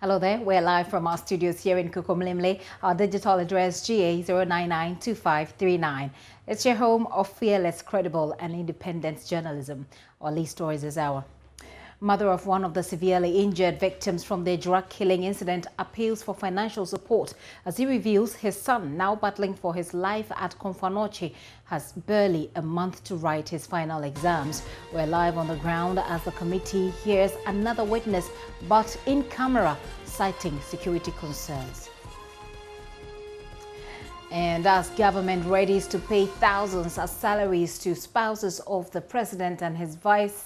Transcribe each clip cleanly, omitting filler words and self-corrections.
Hello there, we're live from our studios here in Kukumlimle. Our digital address GA0992539. It's your home of fearless, credible and independent journalism. Our lead stories this hour. Mother of one of the severely injured victims from the Ejura killing incident appeals for financial support as he reveals his son, now battling for his life at Konfanoche, has barely a month to write his final exams. We're live on the ground as the committee hears another witness, but in camera, citing security concerns. And as government readies to pay thousands as salaries to spouses of the president and his vice,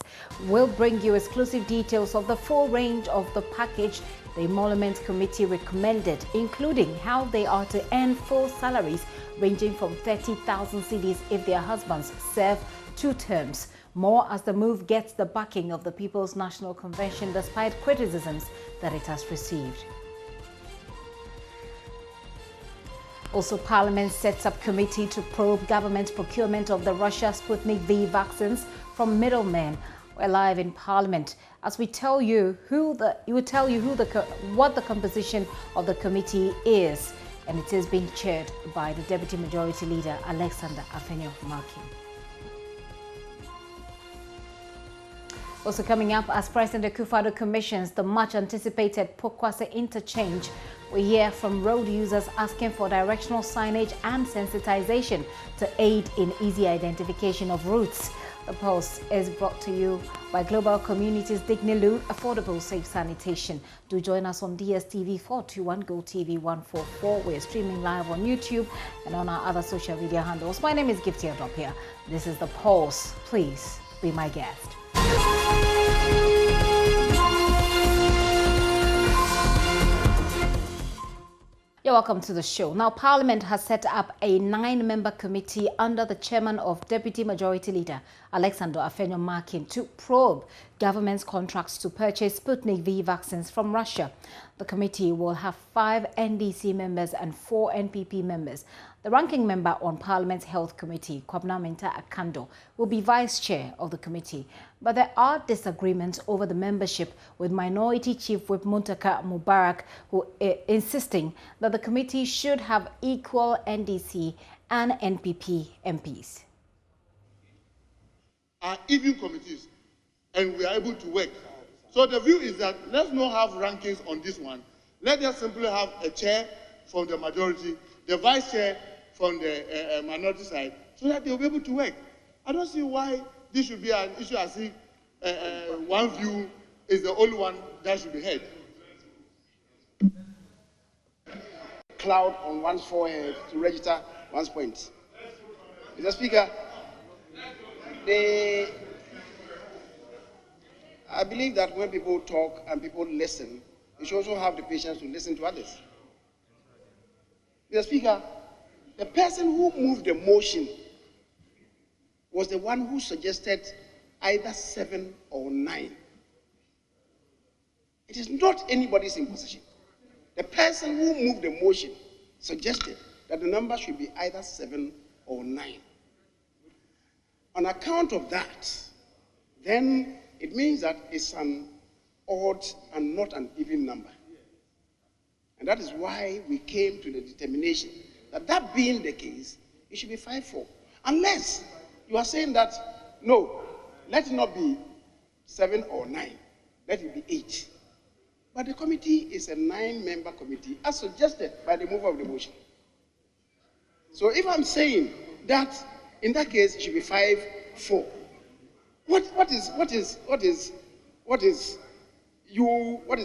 we'll bring you exclusive details of the full range of the package the Emolument Committee recommended, including how they are to earn full salaries ranging from 30,000 cedis if their husbands serve 2 terms. More as the move gets the backing of the People's National Convention despite criticisms that it has received. Also, Parliament sets up committee to probe government procurement of the Russia Sputnik V vaccines from middlemen. We're live in Parliament as we tell you what the composition of the committee is, and it is being chaired by the Deputy Majority Leader Alexander Afenyo-Markin. Also coming up, as President Akufo-Addo commissions the much-anticipated Pokuase interchange, we hear from road users asking for directional signage and sensitization to aid in easy identification of routes. The Post is brought to you by Global Communities Dignilu, affordable safe sanitation. Do join us on DSTV 421, GoTV 144. We're streaming live on YouTube and on our other social media handles. My name is Gifty Adopia. This is The Pulse. Please be my guest. You're welcome to the show. Now, Parliament has set up a 9-member committee under the chairman of Deputy Majority Leader Alexander Afenyo-Markin to probe government's contracts to purchase Sputnik V vaccines from Russia. The committee will have 5 NDC members and 4 NPP members. The ranking member on Parliament's Health Committee, Kwabena Minta Akando, will be vice chair of the committee. But there are disagreements over the membership, with Minority Chief Whip Muntaka Mubarak who insisting that the committee should have equal NDC and NPP MPs. Are even committees, and we are able to work. So the view is that let's not have rankings on this one. Let us simply have a chair from the majority, the vice chair from the minority side, so that they'll be able to work. I don't see why this should be an issue as if one view is the only one that should be heard. Cloud on one's forehead to register one's points. Mr. Speaker, I believe that when people talk and people listen, they should also have the patience to listen to others. Mr. Speaker, the person who moved the motion was the one who suggested either 7 or 9. It is not anybody's imposition. The person who moved the motion suggested that the number should be either 7 or 9. On account of that, then it means that it's an odd and not an even number. And that is why we came to the determination that, that being the case, it should be 5-4. Unless you are saying that, no, let it not be 7 or 9, let it be 8. But the committee is a 9-member committee, as suggested by the mover of the motion. So if I'm saying that, in that case, it should be 5-4. What is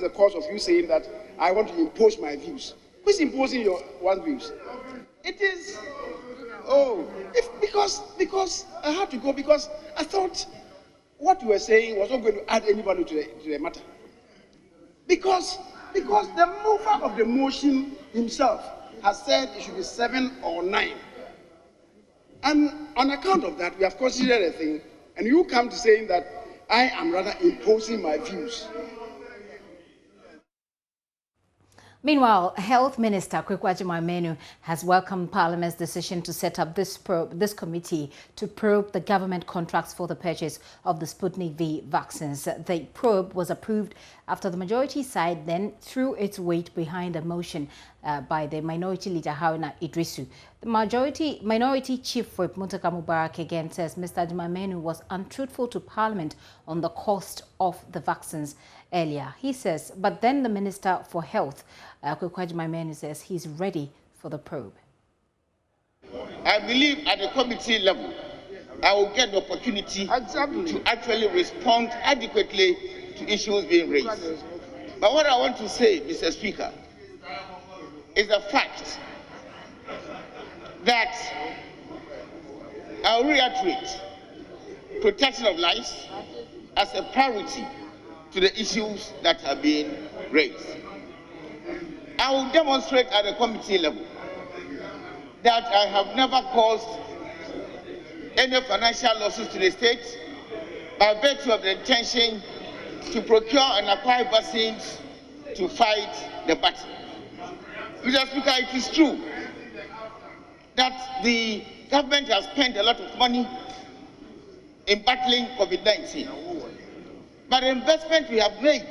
the cause of you saying that I want to impose my views? Who is imposing your one's views? It is, because I had to go, because I thought what you were saying was not going to add anybody to the matter. Because the mover of the motion himself has said it should be 7 or 9. And on account of that, we have considered a thing, and you come to saying that I am rather imposing my views. Meanwhile, Health Minister Pokuase has welcomed Parliament's decision to set up this committee to probe the government contracts for the purchase of the Sputnik V vaccines. The probe was approved after the majority side then threw its weight behind a motion by the minority leader Haruna Idrisu. The minority chief whip Muntaka Mubarak again says Mr. Jumamenu was untruthful to Parliament on the cost of the vaccines earlier. He says, but then the Minister for Health, Pokuase, says he's ready for the probe. I believe at the committee level, I will get the opportunity to actually respond adequately to issues being raised. But what I want to say, Mr. Speaker, is the fact that I will reiterate protection of lives as a priority to the issues that have been raised. I will demonstrate at the committee level that I have never caused any financial losses to the state by virtue of the intention to procure and acquire vaccines to fight the battle. Mr. Speaker, it is true that the government has spent a lot of money in battling COVID-19. But the investment we have made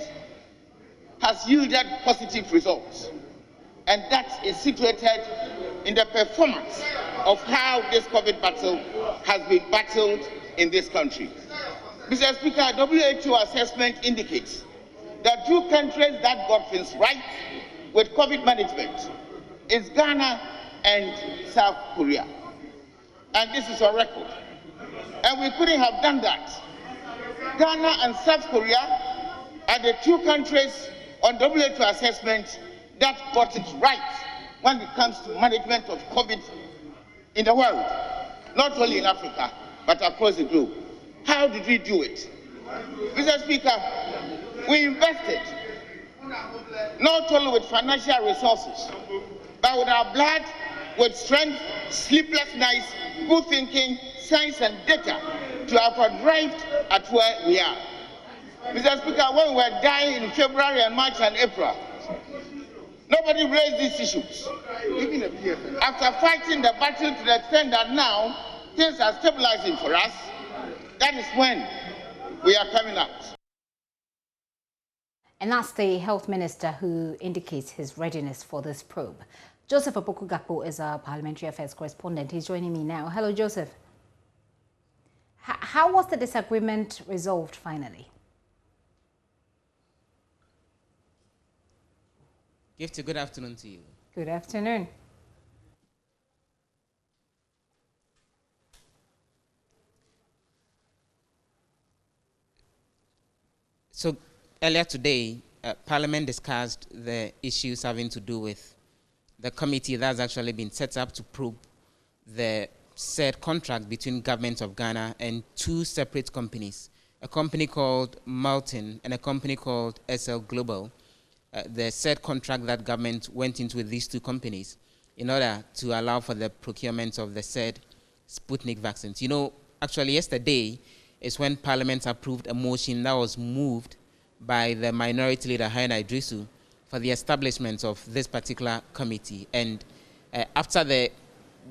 has yielded positive results. And that is situated in the performance of how this COVID battle has been battled in this country. Mr. Speaker, WHO assessment indicates that two countries that got things right with COVID management is Ghana and South Korea. And this is on record. And we couldn't have done that. Ghana and South Korea are the two countries on WHO assessment that got it right when it comes to management of COVID in the world, not only in Africa, but across the globe. How did we do it? Mr. Speaker, we invested not only with financial resources, but with our blood, with strength, sleepless nights, good thinking, science and data to have arrived at where we are. Mr. Speaker, when we were dying in February and March and April, nobody raised these issues. After fighting the battle to the extent that now things are stabilizing for us, that is when we are coming out. And that's the Health Minister who indicates his readiness for this probe. Joseph Opoku is our Parliamentary Affairs correspondent. He's joining me now. Hello, Joseph. How was the disagreement resolved finally? Gifty, good afternoon to you. Good afternoon. So earlier today, Parliament discussed the issues having to do with the committee that's actually been set up to probe the said contract between government of Ghana and two separate companies, a company called Maltin and a company called SL Global. The said contract that government went into with these two companies in order to allow for the procurement of the said Sputnik vaccines. You know, actually yesterday is when Parliament approved a motion that was moved by the minority leader Haruna Idrisu for the establishment of this particular committee. And after the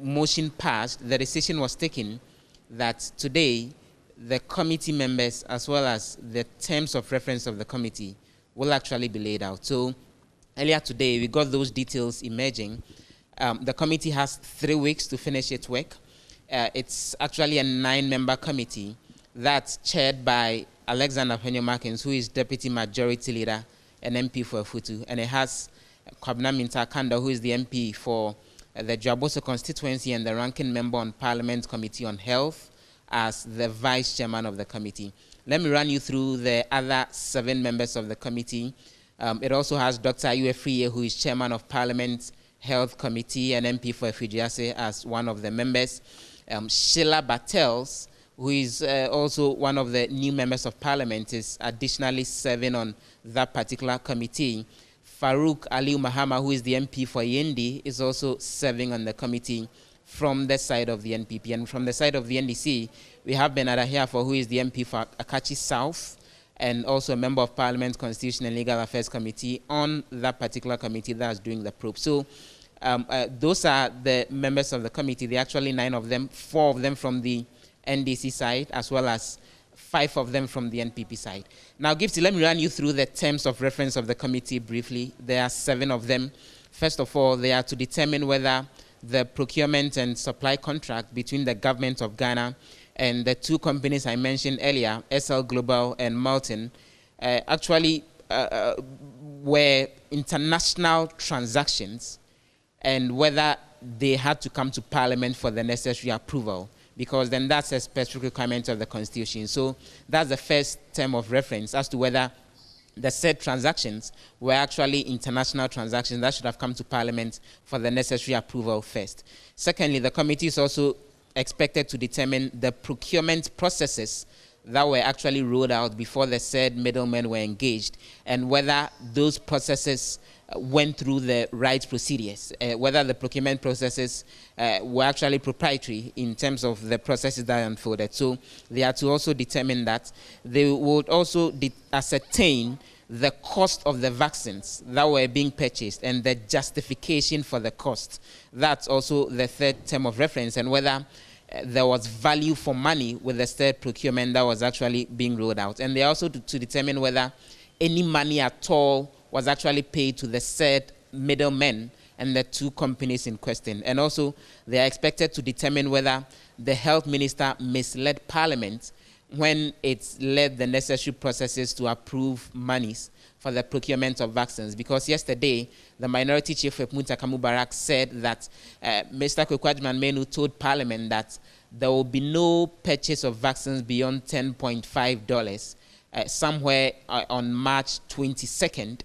motion passed, the decision was taken that today the committee members as well as the terms of reference of the committee will actually be laid out. So earlier today, we got those details emerging. The committee has 3 weeks to finish its work. It's actually a 9-member committee that's chaired by Alexander Markins, who is Deputy Majority Leader and MP for Afutu. And it has Kwabena Minta-Kanda, who is the MP for the Dwaboso constituency and the ranking member on Parliament Committee on Health as the Vice Chairman of the committee. Let me run you through the other 7 members of the committee. It also has Dr. Uefriye, who is Chairman of Parliament Health Committee and MP for Efidiase as one of the members. Sheila Bartels, who is also one of the new members of Parliament, is additionally serving on that particular committee. Farouk Aliu Mahama, who is the MP for Yendi, is also serving on the committee from the side of the NPP. And from the side of the NDC, we have Bernard Ahiafo, who is the MP for Akachi South, and also a member of Parliament Constitution and Legal Affairs Committee on that particular committee that's doing the probe. So those are the members of the committee. There are actually 9 of them, 4 of them from the NDC side, as well as 5 of them from the NPP side. Now, Gifty, let me run you through the terms of reference of the committee briefly. There are 7 of them. First of all, they are to determine whether the procurement and supply contract between the government of Ghana and the 2 companies I mentioned earlier, SL Global and Malton, actually were international transactions, and whether they had to come to Parliament for the necessary approval, because then that's a specific requirement of the Constitution. So that's the first term of reference as to whether the said transactions were actually international transactions that should have come to Parliament for the necessary approval first. Secondly, the committee is also expected to determine the procurement processes that were actually rolled out before the said middlemen were engaged, and whether those processes went through the right procedures, whether the procurement processes were actually proprietary in terms of the processes that unfolded. So they are to also determine that. They would also ascertain the cost of the vaccines that were being purchased and the justification for the cost. That's also the third term of reference, and whether there was value for money with the said procurement that was actually being rolled out. And they are also to determine whether any money at all was actually paid to the said middlemen and the 2 companies in question. And also, they are expected to determine whether the health minister misled Parliament when it led the necessary processes to approve monies for the procurement of vaccines. Because yesterday, the Minority Chief Whip Muntaka Mubarak said that Mr. Kwekwadjuman Menu told Parliament that there will be no purchase of vaccines beyond $10.5 somewhere on March 22nd,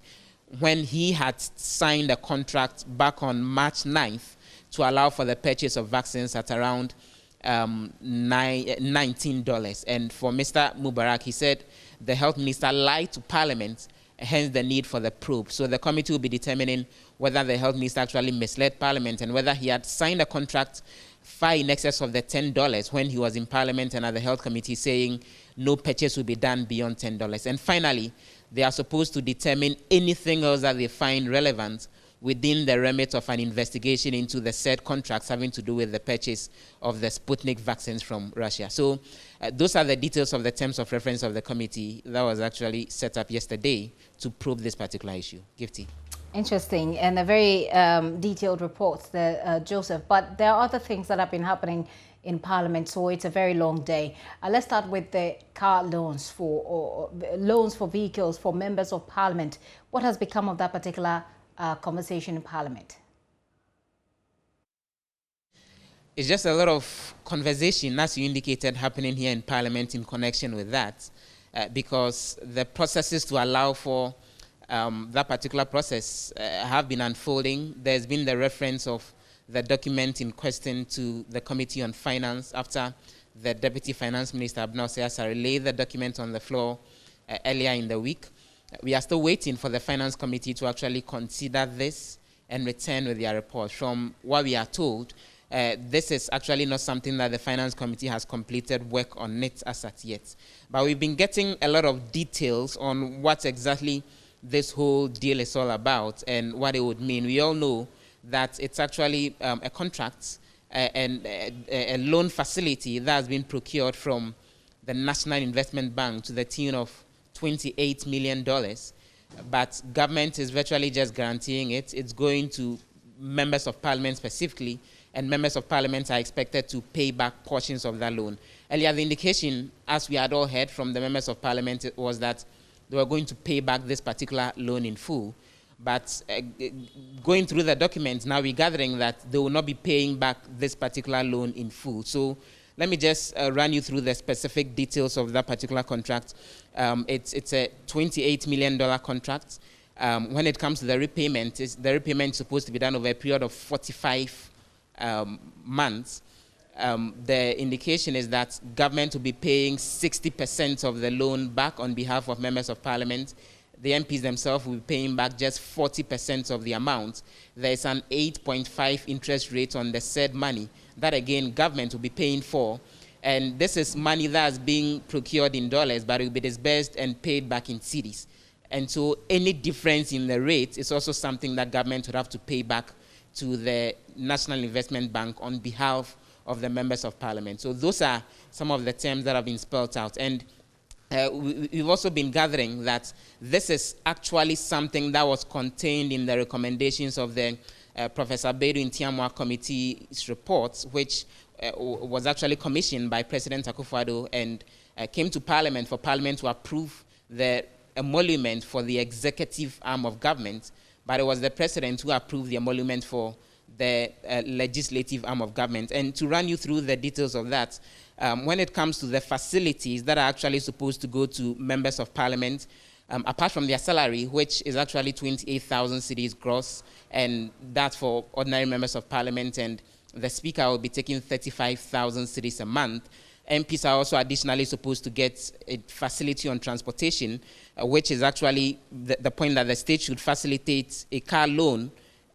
when he had signed a contract back on March 9th to allow for the purchase of vaccines at around $19. And for Mr. Mubarak, he said the health minister lied to Parliament, hence the need for the probe. So the committee will be determining whether the health minister actually misled Parliament and whether he had signed a contract far in excess of the $10 when he was in Parliament and at the health committee saying no purchase will be done beyond $10. And finally, they are supposed to determine anything else that they find relevant within the remit of an investigation into the said contracts having to do with the purchase of the Sputnik vaccines from Russia. So those are the details of the terms of reference of the committee that was actually set up yesterday to probe this particular issue. Gifty. Interesting, and a very detailed report there, Joseph. But there are other things that have been happening in Parliament, so it's a very long day. Let's start with the car loans for loans for vehicles for members of Parliament. What has become of that particular conversation in Parliament? It's just a lot of conversation, as you indicated, happening here in Parliament in connection with that, because the processes to allow for that particular process have been unfolding. There's been the reference of the document in question to the Committee on Finance after the Deputy Finance Minister, Abnao Seasa, laid the document on the floor earlier in the week. We are still waiting for the Finance Committee to actually consider this and return with their report. From what we are told, this is actually not something that the Finance Committee has completed work on it as at yet. But we've been getting a lot of details on what exactly this whole deal is all about and what it would mean. We all know that it's actually a contract and a loan facility that has been procured from the National Investment Bank to the tune of $28 million. But government is virtually just guaranteeing it. It's going to members of Parliament specifically, and members of Parliament are expected to pay back portions of that loan. Earlier, the indication, as we had all heard from the members of Parliament, was that they were going to pay back this particular loan in full. But going through the documents, now we're gathering that they will not be paying back this particular loan in full. So let me just run you through the specific details of that particular contract. It's a $28 million contract. When it comes to the repayment, the repayment is supposed to be done over a period of 45 months. The indication is that government will be paying 60% of the loan back on behalf of members of Parliament. The MPs themselves will be paying back just 40% of the amount. There is an 8.5 interest rate on the said money. That again, government will be paying for. And this is money that's being procured in dollars, but it will be disbursed and paid back in cedis. And so any difference in the rate is also something that government would have to pay back to the National Investment Bank on behalf of the members of parliament. So those are some of the terms that have been spelled out. And we've also been gathering that this is actually something that was contained in the recommendations of the Professor Bedu Ntiamwa Committee's report, which was actually commissioned by President Akufo-Addo and came to Parliament for Parliament to approve the emolument for the executive arm of government, but it was the President who approved the emolument for the legislative arm of government. And to run you through the details of that, when it comes to the facilities that are actually supposed to go to members of Parliament, apart from their salary, which is actually 28,000 cedis gross, and that's for ordinary members of Parliament, and the Speaker will be taking 35,000 cedis a month. MPs are also additionally supposed to get a facility on transportation, which is actually the point that the state should facilitate a car loan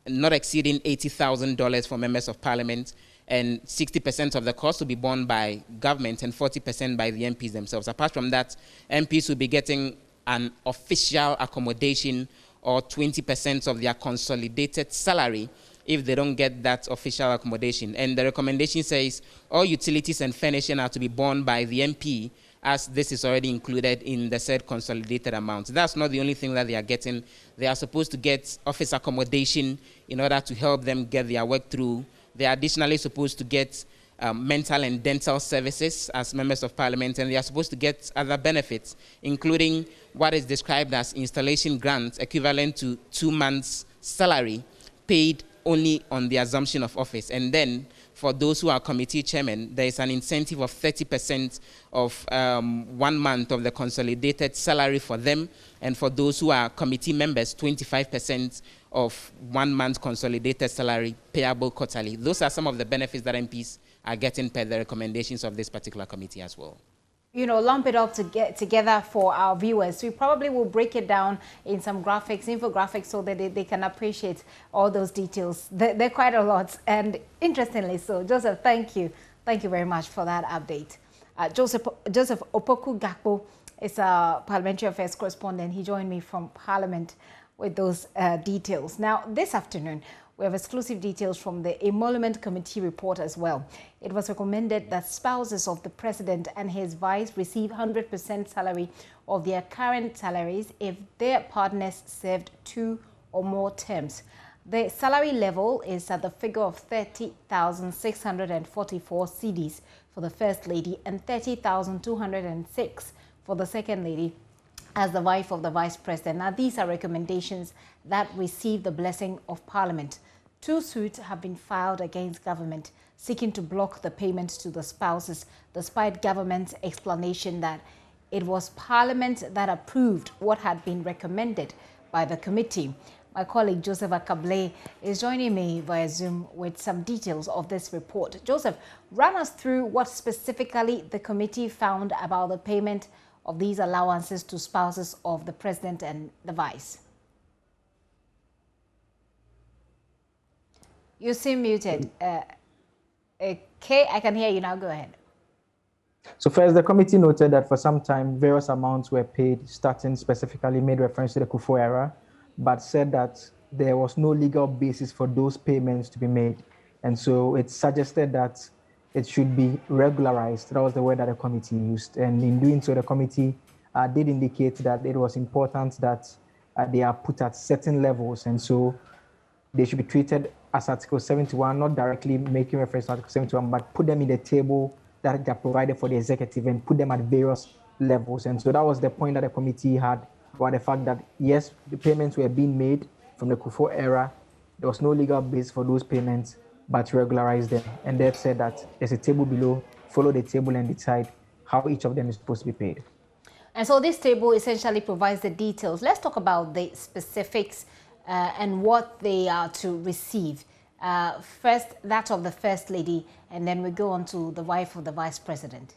not exceeding $80,000 for members of Parliament, and 60% of the cost will be borne by government and 40% by the MPs themselves. Apart from that, MPs will be getting an official accommodation or 20% of their consolidated salary if they don't get that official accommodation. And the recommendation says all utilities and furnishing are to be borne by the MP, as this is already included in the said consolidated amount. That's not the only thing that they are getting. They are supposed to get office accommodation in order to help them get their work through. They are additionally supposed to get mental and dental services as members of Parliament, and they are supposed to get other benefits, including what is described as installation grants, equivalent to 2 months' salary, paid only on the assumption of office. And then for those who are committee chairmen, there is an incentive of 30% of 1 month of the consolidated salary for them. And for those who are committee members, 25% of 1 month consolidated salary payable quarterly. Those are some of the benefits that MPs are getting per the recommendations of this particular committee as well. You know, lump it up to get together for our viewers. We probably will break it down in some graphics, infographics, so that they can appreciate all those details. They're quite a lot, and interestingly so. Joseph, thank you. Thank you very much for that update. Joseph Opoku Gakpo is a parliamentary affairs correspondent. He joined me from Parliament with those details. Now, this afternoon, we have exclusive details from the Emolument Committee report as well. It was recommended that spouses of the President and his vice receive 100% salary of their current salaries if their partners served 2 or more terms. The salary level is at the figure of 30,644 cedis for the First Lady and 30,206 for the Second Lady as the wife of the Vice President. Now, these are recommendations that receive the blessing of Parliament. 2 suits have been filed against government seeking to block the payments to the spouses, despite government's explanation that it was Parliament that approved what had been recommended by the committee. My colleague Joseph Akable is joining me via Zoom with some details of this report. Joseph, run us through what specifically the committee found about the payment of these allowances to spouses of the President and the Vice. You seem muted. Okay, I can hear you now. Go ahead. So first, the committee noted that for some time, various amounts were paid, starting specifically made reference to the Kufuor era, but said that there was no legal basis for those payments to be made. And so it suggested that it should be regularized. That was the word that the committee used. And in doing so, the committee did indicate that it was important that they are put at certain levels. And so they should be treated as Article 71, not directly making reference to Article 71, but put them in the table that they're provided for the executive and put them at various levels. And so that was the point that the committee had about the fact that, yes, the payments were being made from the Kufuor era. There was no legal basis for those payments, but regularize them. And that said that there's a table below, follow the table and decide how each of them is supposed to be paid. And so this table essentially provides the details. Let's talk about the specifics and what they are to receive. First, that of the First Lady, and then we go on to the wife of the Vice President.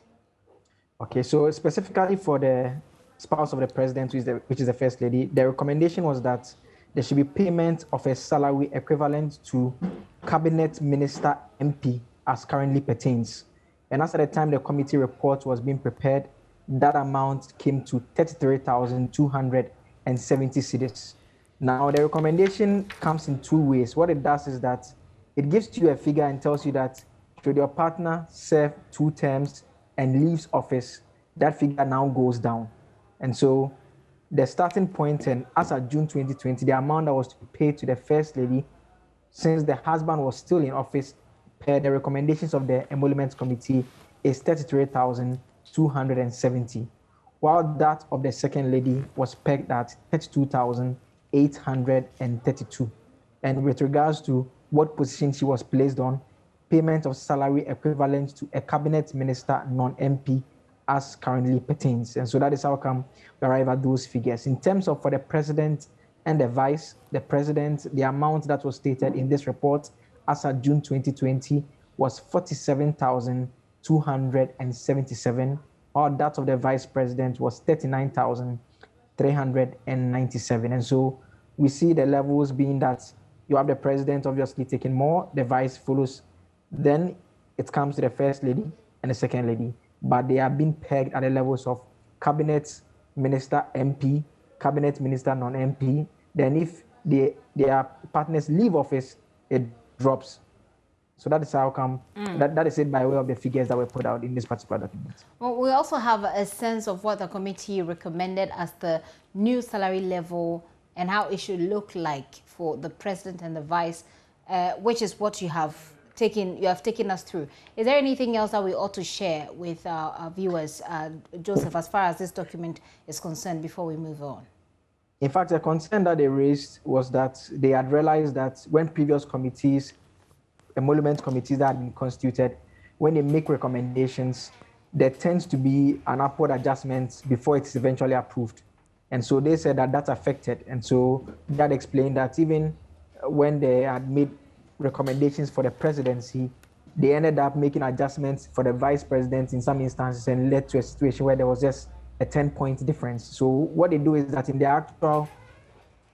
Okay, so specifically for the spouse of the President, which is the First Lady, the recommendation was that there should be payment of a salary equivalent to Cabinet Minister MP as currently pertains. And as at the time the committee report was being prepared, that amount came to 33,270 cedis. Now, the recommendation comes in two ways. What it does is that it gives you a figure and tells you that should your partner serve 2 terms and leaves office, that figure now goes down. And so the starting point, and as of June 2020, the amount that was to be paid to the First Lady, since the husband was still in office, per the recommendations of the Emoluments Committee, is 33,270, while that of the Second Lady was pegged at 32,832. And with regards to what position she was placed on, payment of salary equivalent to a cabinet minister non-MP as currently pertains. And so that is how come we arrive at those figures. In terms of for the president and the vice, the president, the amount that was stated in this report as of June 2020 was 47,277, while that of the vice president was 39,397. And so we see the levels being that you have the president obviously taking more, the vice follows, then it comes to the First Lady and the Second Lady, but they are being pegged at the levels of cabinet minister MP, cabinet minister non-MP. Then if their partners leave office, it drops. So that is how come, that is it by way of the figures that were put out in this particular document. Well, we also have a sense of what the committee recommended as the new salary level and how it should look like for the president and the vice, which is what you have taken us through. Is there anything else that we ought to share with our viewers, Joseph, as far as this document is concerned before we move on? In fact, the concern that they raised was that they had realized that when previous committees, emolument committees that had been constituted, when they make recommendations, there tends to be an upward adjustment before it's eventually approved. And so they said that that's affected. And so that explained that even when they had made recommendations for the presidency, they ended up making adjustments for the vice president in some instances and led to a situation where there was just a 10-point difference. So what they do is that in the actual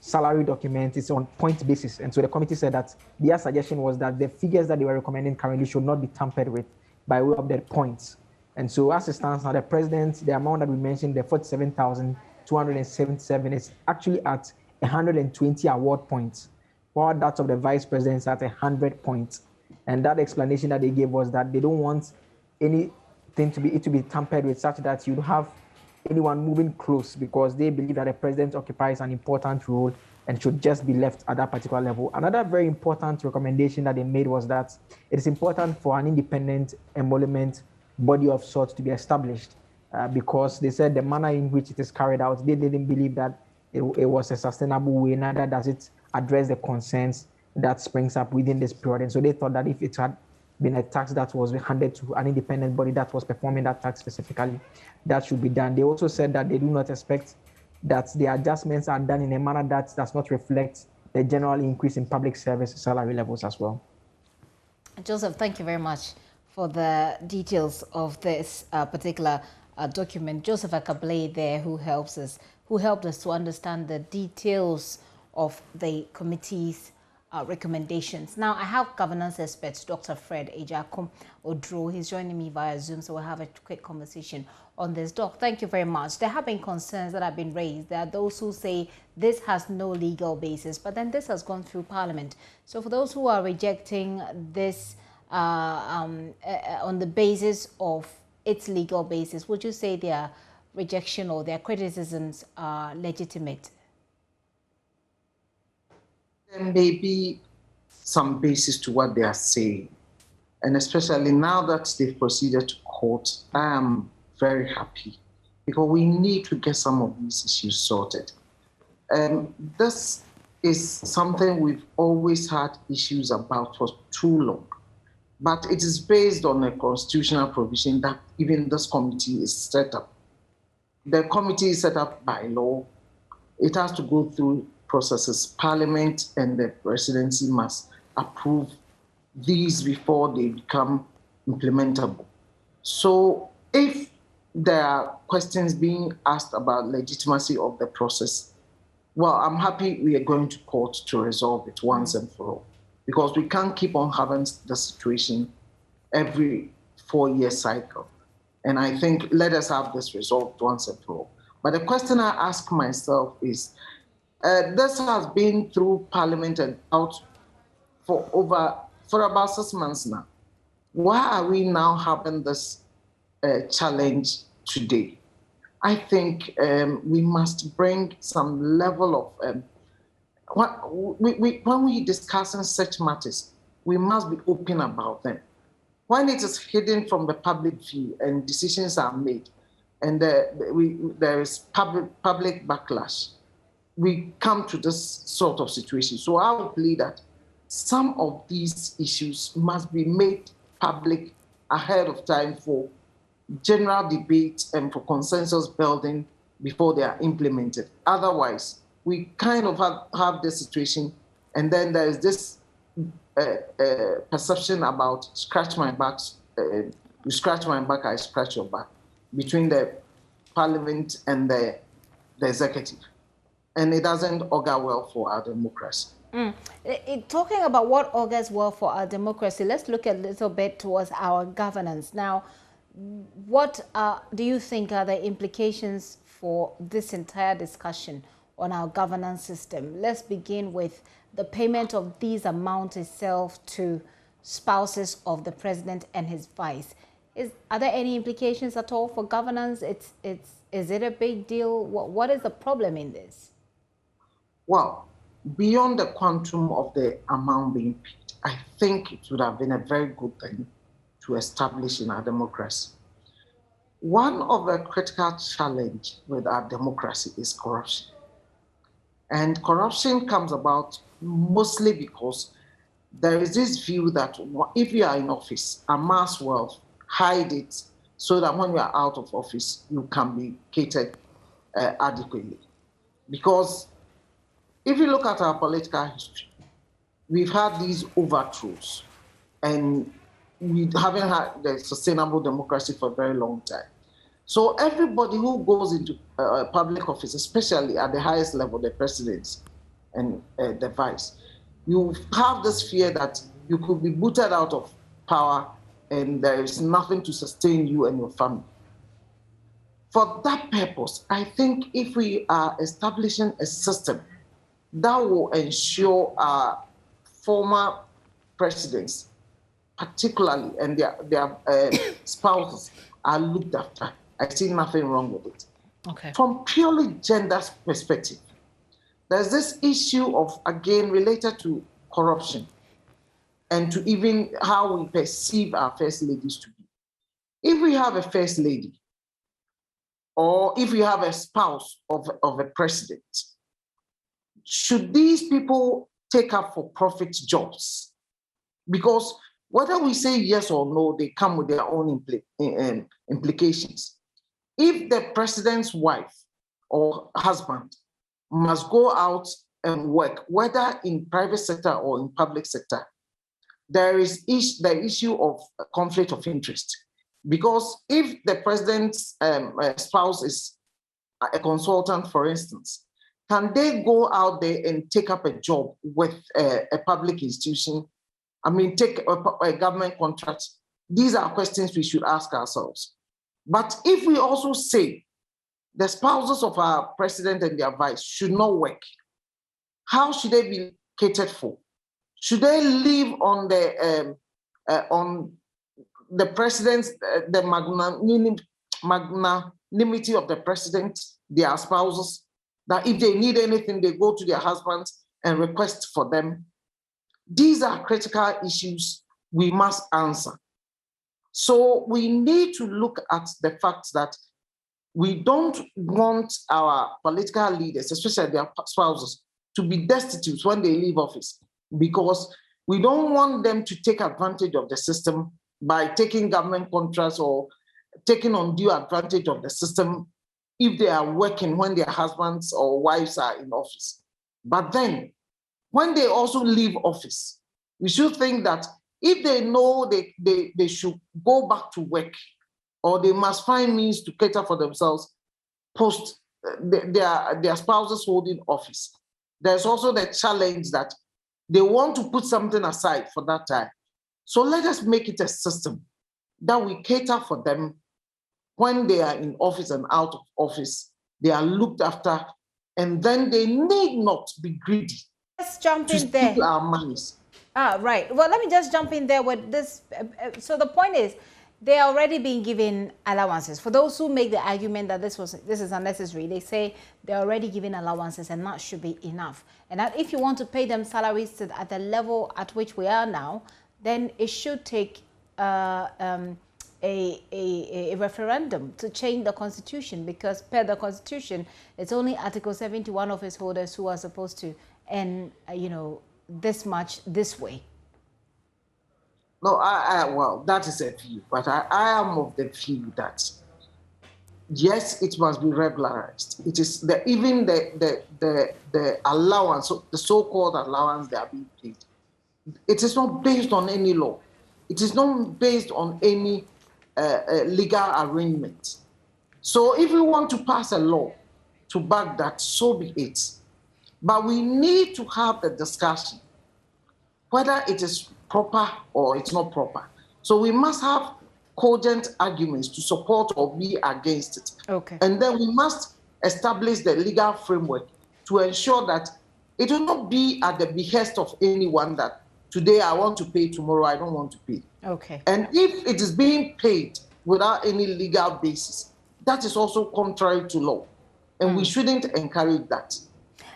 salary document, it's on point basis. And so the committee said that their suggestion was that the figures that they were recommending currently should not be tampered with by way of their points. And so as it stands now, the president, the amount that we mentioned, the 47,277, is actually at 120 award points, while that of the vice president is at 100 points. And that explanation that they gave was that they don't want anything to be tampered with, such that you'd have anyone moving close, because they believe that the president occupies an important role and should just be left at that particular level. Another very important recommendation that they made was that it is important for an independent emolument body of sorts to be established, because they said the manner in which it is carried out, they didn't believe that it was a sustainable way, neither does it address the concerns that springs up within this period. And so they thought that if it had been a tax that was handed to an independent body that was performing that tax specifically, that should be done. They also said that they do not expect that the adjustments are done in a manner that does not reflect the general increase in public service salary levels as well. Joseph, thank you very much for the details of this particular document. Joseph Akablay there, who helped us to understand the details of the committee's recommendations. Now, I have governance expert Dr. Fred Ejura. He's joining me via Zoom, so we'll have a quick conversation on this. Doc, thank you very much. There have been concerns that have been raised. There are those who say this has no legal basis, but then this has gone through Parliament. So for those who are rejecting this on the basis of its legal basis, would you say their rejection or their criticisms are legitimate? There may be some basis to what they are saying. And especially now that they've proceeded to court, I am very happy, because we need to get some of these issues sorted. This is something we've always had issues about for too long. But it is based on a constitutional provision that even this committee is set up. The committee is set up by law. It has to go through processes. Parliament and the presidency must approve these before they become implementable. So if there are questions being asked about legitimacy of the process, well, I'm happy we are going to court to resolve it once and for all, because we can't keep on having the situation every 4-year cycle. And I think let us have this resolved once and for all. But the question I ask myself is, this has been through Parliament and out for about 6 months now. Why are we now having this challenge today? I think we must bring some level of, when we discuss such matters, we must be open about them. When it is hidden from the public view and decisions are made, and there is public backlash, we come to this sort of situation. So I would believe that some of these issues must be made public ahead of time for general debate and for consensus building before they are implemented. Otherwise, we kind of have this situation, and then there is this perception about scratch my back, you scratch my back, I scratch your back, between the Parliament and the executive. And it doesn't augur well for our democracy. Talking about what augurs well for our democracy, let's look a little bit towards our governance. Now, what do you think are the implications for this entire discussion on our governance system? Let's begin with the payment of these amounts itself to spouses of the president and his vice. Are there any implications at all for governance? Is it a big deal? What is the problem in this? Well, beyond the quantum of the amount being paid, I think it would have been a very good thing to establish in our democracy. One of the critical challenges with our democracy is corruption. And corruption comes about mostly because there is this view that if you are in office, amass wealth, hide it, so that when you are out of office, you can be catered adequately. Because if you look at our political history, we've had these overthrows, and we haven't had the sustainable democracy for a very long time. So everybody who goes into public office, especially at the highest level, the president and the vice, you have this fear that you could be booted out of power and there is nothing to sustain you and your family. For that purpose, I think if we are establishing a system that will ensure our former presidents, particularly, and their spouses are looked after, I see nothing wrong with it. Okay. From purely gender perspective, there's this issue of, again, related to corruption and to even how we perceive our first ladies to be. If we have a first lady, or if we have a spouse of a president, should these people take up for profit jobs? Because whether we say yes or no, they come with their own implications. If the president's wife or husband must go out and work, whether in private sector or in public sector, there is the issue of conflict of interest. Because if the president's spouse is a consultant, for instance, can they go out there and take up a job with a public institution? I mean, take a government contract? These are questions we should ask ourselves. But if we also say the spouses of our president and their vice should not work, how should they be catered for? Should they live on the president's, the magnanimity of the president, their spouses, that if they need anything, they go to their husbands and request for them? These are critical issues we must answer. So we need to look at the fact that we don't want our political leaders, especially their spouses, to be destitute when they leave office, because we don't want them to take advantage of the system by taking government contracts or taking undue advantage of the system if they are working when their husbands or wives are in office. But then, when they also leave office, we should think that if they know they should go back to work, or they must find means to cater for themselves post their spouses holding office, there's also the challenge that they want to put something aside for that time. So let us make it a system that we cater for them when they are in office and out of office. They are looked after, and then they need not be greedy. Let's jump to in there. steal our monies. Right. Well, let me just jump in there with this. So the point is, they are already being given allowances. For those who make the argument that this is unnecessary, they say they're already given allowances and that should be enough. And that if you want to pay them salaries at the level at which we are now, then it should take a referendum to change the constitution, because per the constitution, it's only Article 71 office holders who are supposed to earn, this much this way. No, well, that is a view, but I am of the view that yes, it must be regularized. It is even the allowance, the so-called allowance they are being paid. It is not based on any law. It is not based on any legal arrangement. So if we want to pass a law to back that, so be it. But we need to have the discussion whether it is proper or it's not proper. So we must have cogent arguments to support or be against it. Okay. And then we must establish the legal framework to ensure that it will not be at the behest of anyone that today I want to pay, tomorrow I don't want to pay. Okay. And if it is being paid without any legal basis, that is also contrary to law. And we shouldn't encourage that.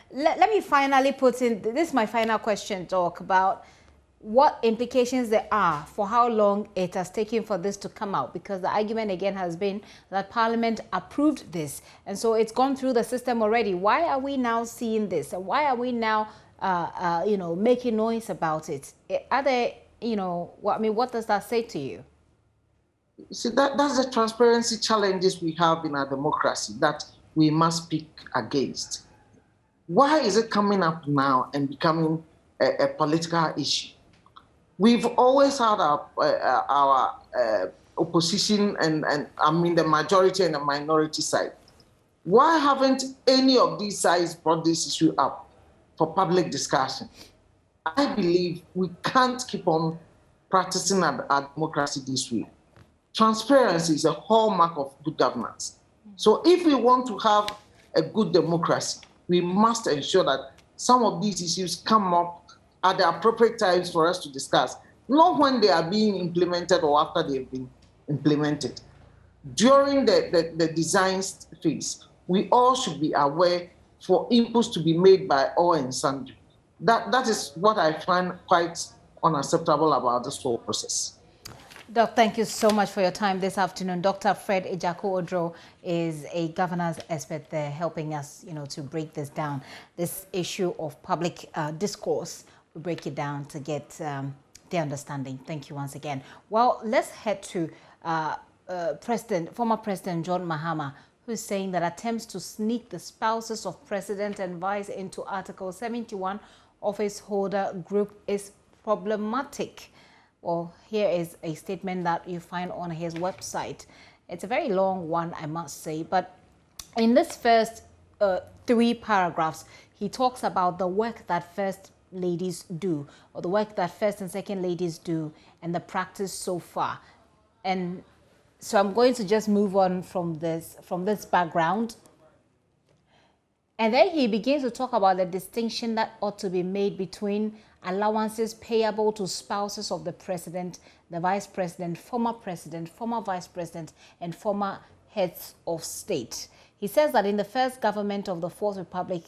Let me finally put in, this is my final question, talk about what implications there are for how long it has taken for this to come out, because the argument again has been that Parliament approved this and so it's gone through the system already. Why are we now seeing this, and why are we now making noise about it? Are there, what does that say to you? See, that's the transparency challenges we have in our democracy that we must speak against. Why is it coming up now and becoming a political issue? We've always had our opposition and I mean the majority and the minority side. Why haven't any of these sides brought this issue up for public discussion? I believe we can't keep on practicing our democracy this way. Transparency is a hallmark of good governance. So if we want to have a good democracy, we must ensure that some of these issues come up at the appropriate times for us to discuss, not when they are being implemented or after they've been implemented. During the design phase, we all should be aware for inputs to be made by all and sundry. That is what I find quite unacceptable about this whole process. Doc, thank you so much for your time this afternoon. Dr. Fred Ejako-Odro is a governance expert there helping us, to break this down, this issue of public discourse. We break it down to get the understanding. Thank you once again. Well, let's head to former President John Mahama, who's saying that attempts to sneak the spouses of president and vice into Article 71 office holder group is problematic. Well, here is a statement that you find on his website. It's a very long one, I must say, but in this first 3 paragraphs, he talks about the work that first ladies do, or the work that first and second ladies do, and the practice so far. And so I'm going to just move on from this background. And then he begins to talk about the distinction that ought to be made between allowances payable to spouses of the president, the vice president, former vice president, and former heads of state. He says that in the first government of the Fourth Republic,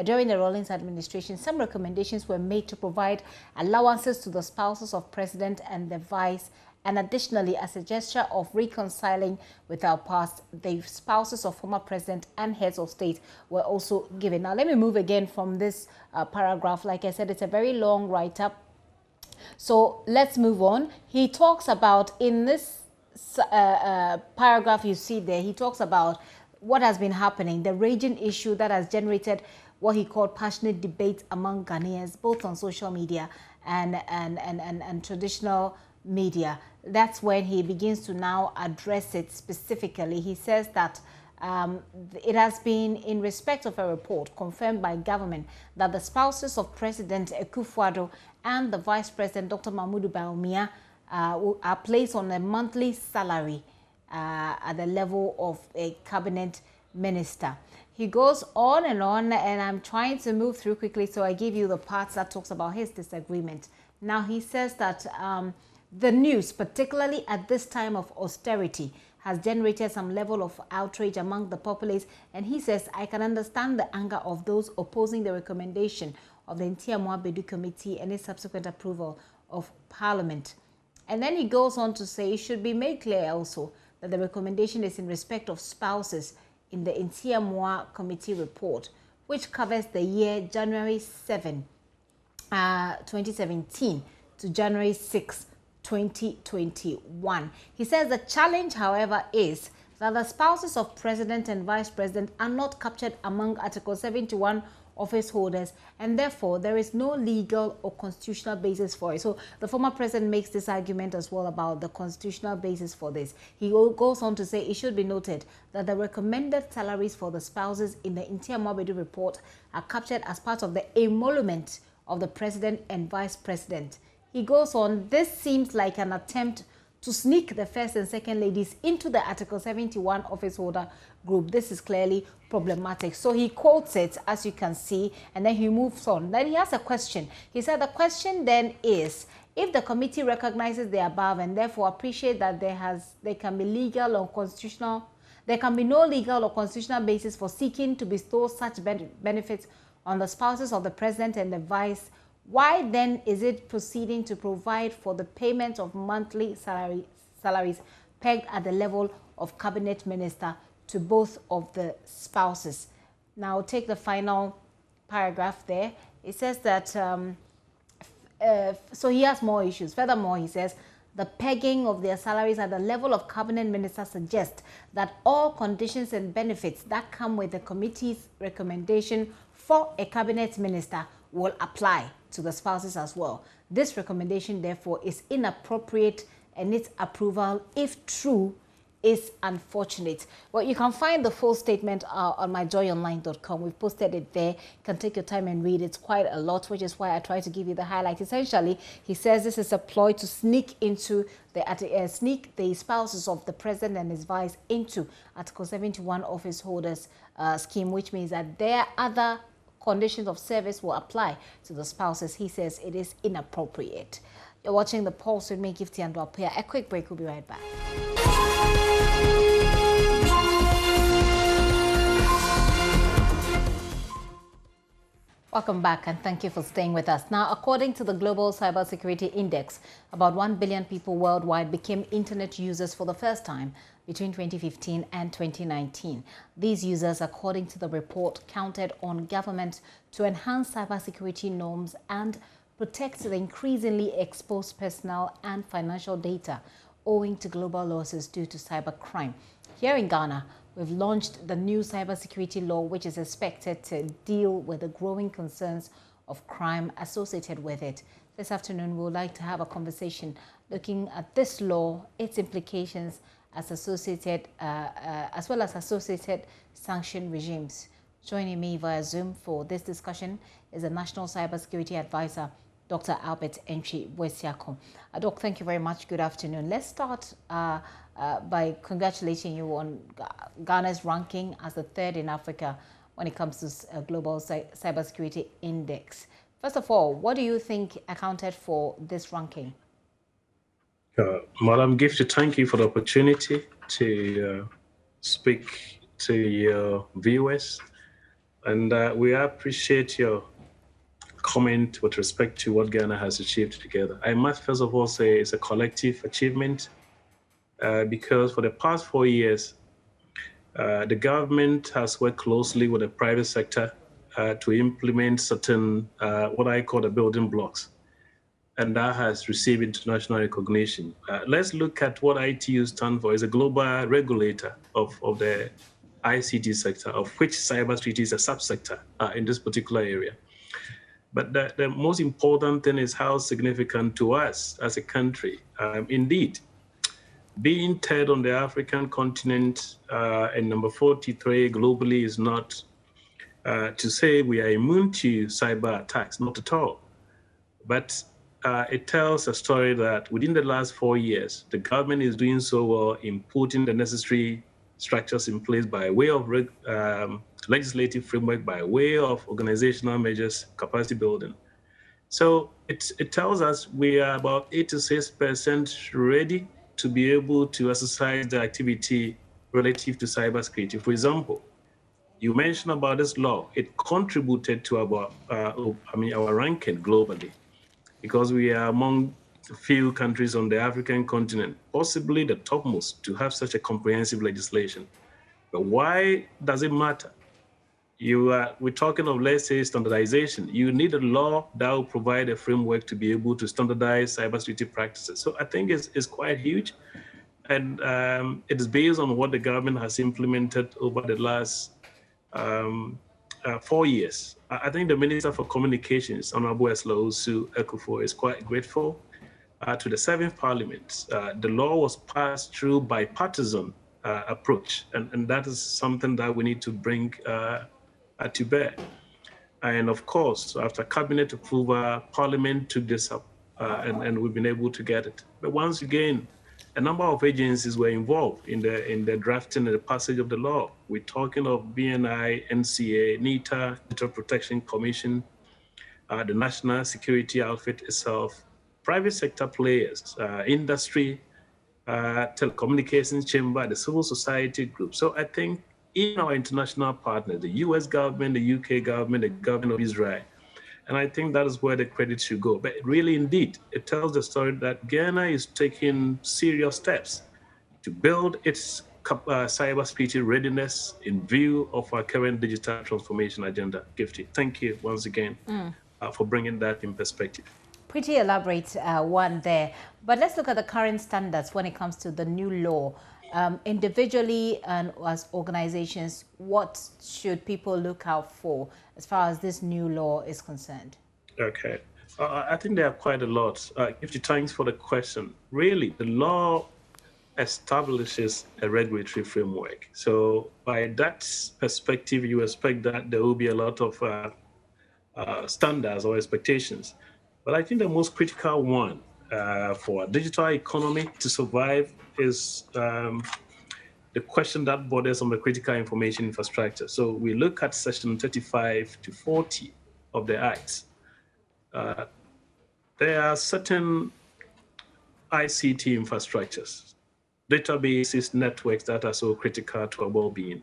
during the Rawlings administration, some recommendations were made to provide allowances to the spouses of president and the vice, and additionally, as a gesture of reconciling with our past, the spouses of former president and heads of state were also given. Now, let me move again from this paragraph. Like I said, it's a very long write-up. So let's move on. He talks about, in this paragraph you see there, he talks about what has been happening, the raging issue that has generated what he called passionate debates among Ghanaians, both on social media and traditional media. That's when he begins to now address it specifically. He says that it has been in respect of a report confirmed by government that the spouses of President Akufo-Addo and the Vice President Dr. Mahmoud Bawumia are placed on a monthly salary at the level of a cabinet minister. He goes on, and I'm trying to move through quickly, so I give you the parts that talks about his disagreement. Now, he says that the news, particularly at this time of austerity, has generated some level of outrage among the populace, and he says, I can understand the anger of those opposing the recommendation of the Ntiamwa Bedu Committee and its subsequent approval of Parliament. And then he goes on to say it should be made clear also that the recommendation is in respect of spouses in the Ntiamwa Committee report, which covers the year January 7, 2017 to January 6, 2021. He says the challenge, however, is that the spouses of President and Vice President are not captured among Article 71 office holders, and therefore there is no legal or constitutional basis for it. So the former president makes this argument as well about the constitutional basis for this. He goes on to say it should be noted that the recommended salaries for the spouses in the Ntiamwa Bedu report are captured as part of the emolument of the president and vice president. He goes on, this seems like an attempt to sneak the first and second ladies into the Article 71 office holder group. This is clearly problematic. So he quotes it, as you can see, and then he moves on. Then he has a question. He said the question then is, if the committee recognizes the above and therefore appreciate that there can be legal or constitutional, there can be no legal or constitutional basis for seeking to bestow such benefits on the spouses of the president and the vice, why then is it proceeding to provide for the payment of monthly salaries pegged at the level of cabinet minister to both of the spouses? Now take the final paragraph there. It says that, so he has more issues. Furthermore, he says, the pegging of their salaries at the level of cabinet minister suggests that all conditions and benefits that come with the committee's recommendation for a cabinet minister will apply to the spouses as well. This recommendation, therefore, is inappropriate, and its approval, if true, is unfortunate. Well, you can find the full statement on myjoyonline.com. We've posted it there. You can take your time and read. It's quite a lot, which is why I try to give you the highlight. Essentially, he says this is a ploy to sneak the spouses of the president and his vice into Article 71 office holders scheme, which means that their other conditions of service will apply to the spouses. He says it is inappropriate. You're watching The Pulse with me, Gifty and Dwapia. A quick break. We'll be right back. Welcome back, and thank you for staying with us. Now, according to the Global Cybersecurity Index, about 1 billion people worldwide became internet users for the first time between 2015 and 2019. These users, according to the report, counted on governments to enhance cybersecurity norms and protect the increasingly exposed personal and financial data owing to global losses due to cybercrime. Here in Ghana, we've launched the new cybersecurity law, which is expected to deal with the growing concerns of crime associated with it. This afternoon, we would like to have a conversation looking at this law, its implications as as well as associated sanction regimes. Joining me via Zoom for this discussion is the National Cybersecurity Advisor, Dr. Albert Entry-Wesiako. Doc, thank you very much. Good afternoon. Let's start by congratulating you on Ghana's ranking as the third in Africa when it comes to Global Cybersecurity Index. First of all, what do you think accounted for this ranking? Madam Gifty, thank you for the opportunity to speak to your viewers. And we appreciate your comment with respect to what Ghana has achieved together. I must first of all say it's a collective achievement because for the past 4 years, the government has worked closely with the private sector to implement certain, what I call the building blocks, and that has received international recognition. Let's look at what ITU stands for. It's a global regulator of the ICT sector, of which cybersecurity is a subsector in this particular area. But the most important thing is how significant to us as a country. Indeed, being third on the African continent and number 43 globally is not to say we are immune to cyber attacks, not at all. But it tells a story that within the last 4 years, the government is doing so well in putting the necessary structures in place by way of legislative framework, by way of organizational measures, capacity building. So it tells us we are about 86% ready to be able to exercise the activity relative to cybersecurity. For example, you mentioned about this law. It contributed to about, our ranking globally, because we are among the few countries on the African continent, possibly the topmost, to have such a comprehensive legislation. But why does it matter? We're talking of, let's say, standardization. You need a law that will provide a framework to be able to standardize cybersecurity practices. So I think it's quite huge. And it is based on what the government has implemented over the last 4 years. I think the Minister for Communications, Honorable Eslausu Ekufo, is quite grateful to the 7th Parliament. The law was passed through bipartisan approach, and that is something that we need to bring to bear. And of course, after cabinet approval, Parliament took this up, and we've been able to get it. But once again, a number of agencies were involved in the drafting and the passage of the law. We're talking of BNI, NCA, NITA, Data Protection Commission, the National Security Outfit itself, private sector players, industry, telecommunications chamber, the civil society group. So I think in our international partners, the US government, the UK government, the government of Israel, and I think that is where the credit should go. But really, indeed, it tells the story that Ghana is taking serious steps to build its cybersecurity readiness in view of our current digital transformation agenda. Gifty, thank you once again for bringing that in perspective. Pretty elaborate one there. But let's look at the current standards when it comes to the new law. Individually and as organizations, what should people look out for as far as this new law is concerned? Okay. I think there are quite a lot. Gifty, thanks for the question. Really, the law establishes a regulatory framework. So by that perspective, you expect that there will be a lot of standards or expectations. But I think the most critical one for a digital economy to survive is the question that borders on the critical information infrastructure. So we look at section 35 to 40 of the Act. There are certain ICT infrastructures, databases, networks that are so critical to our well-being,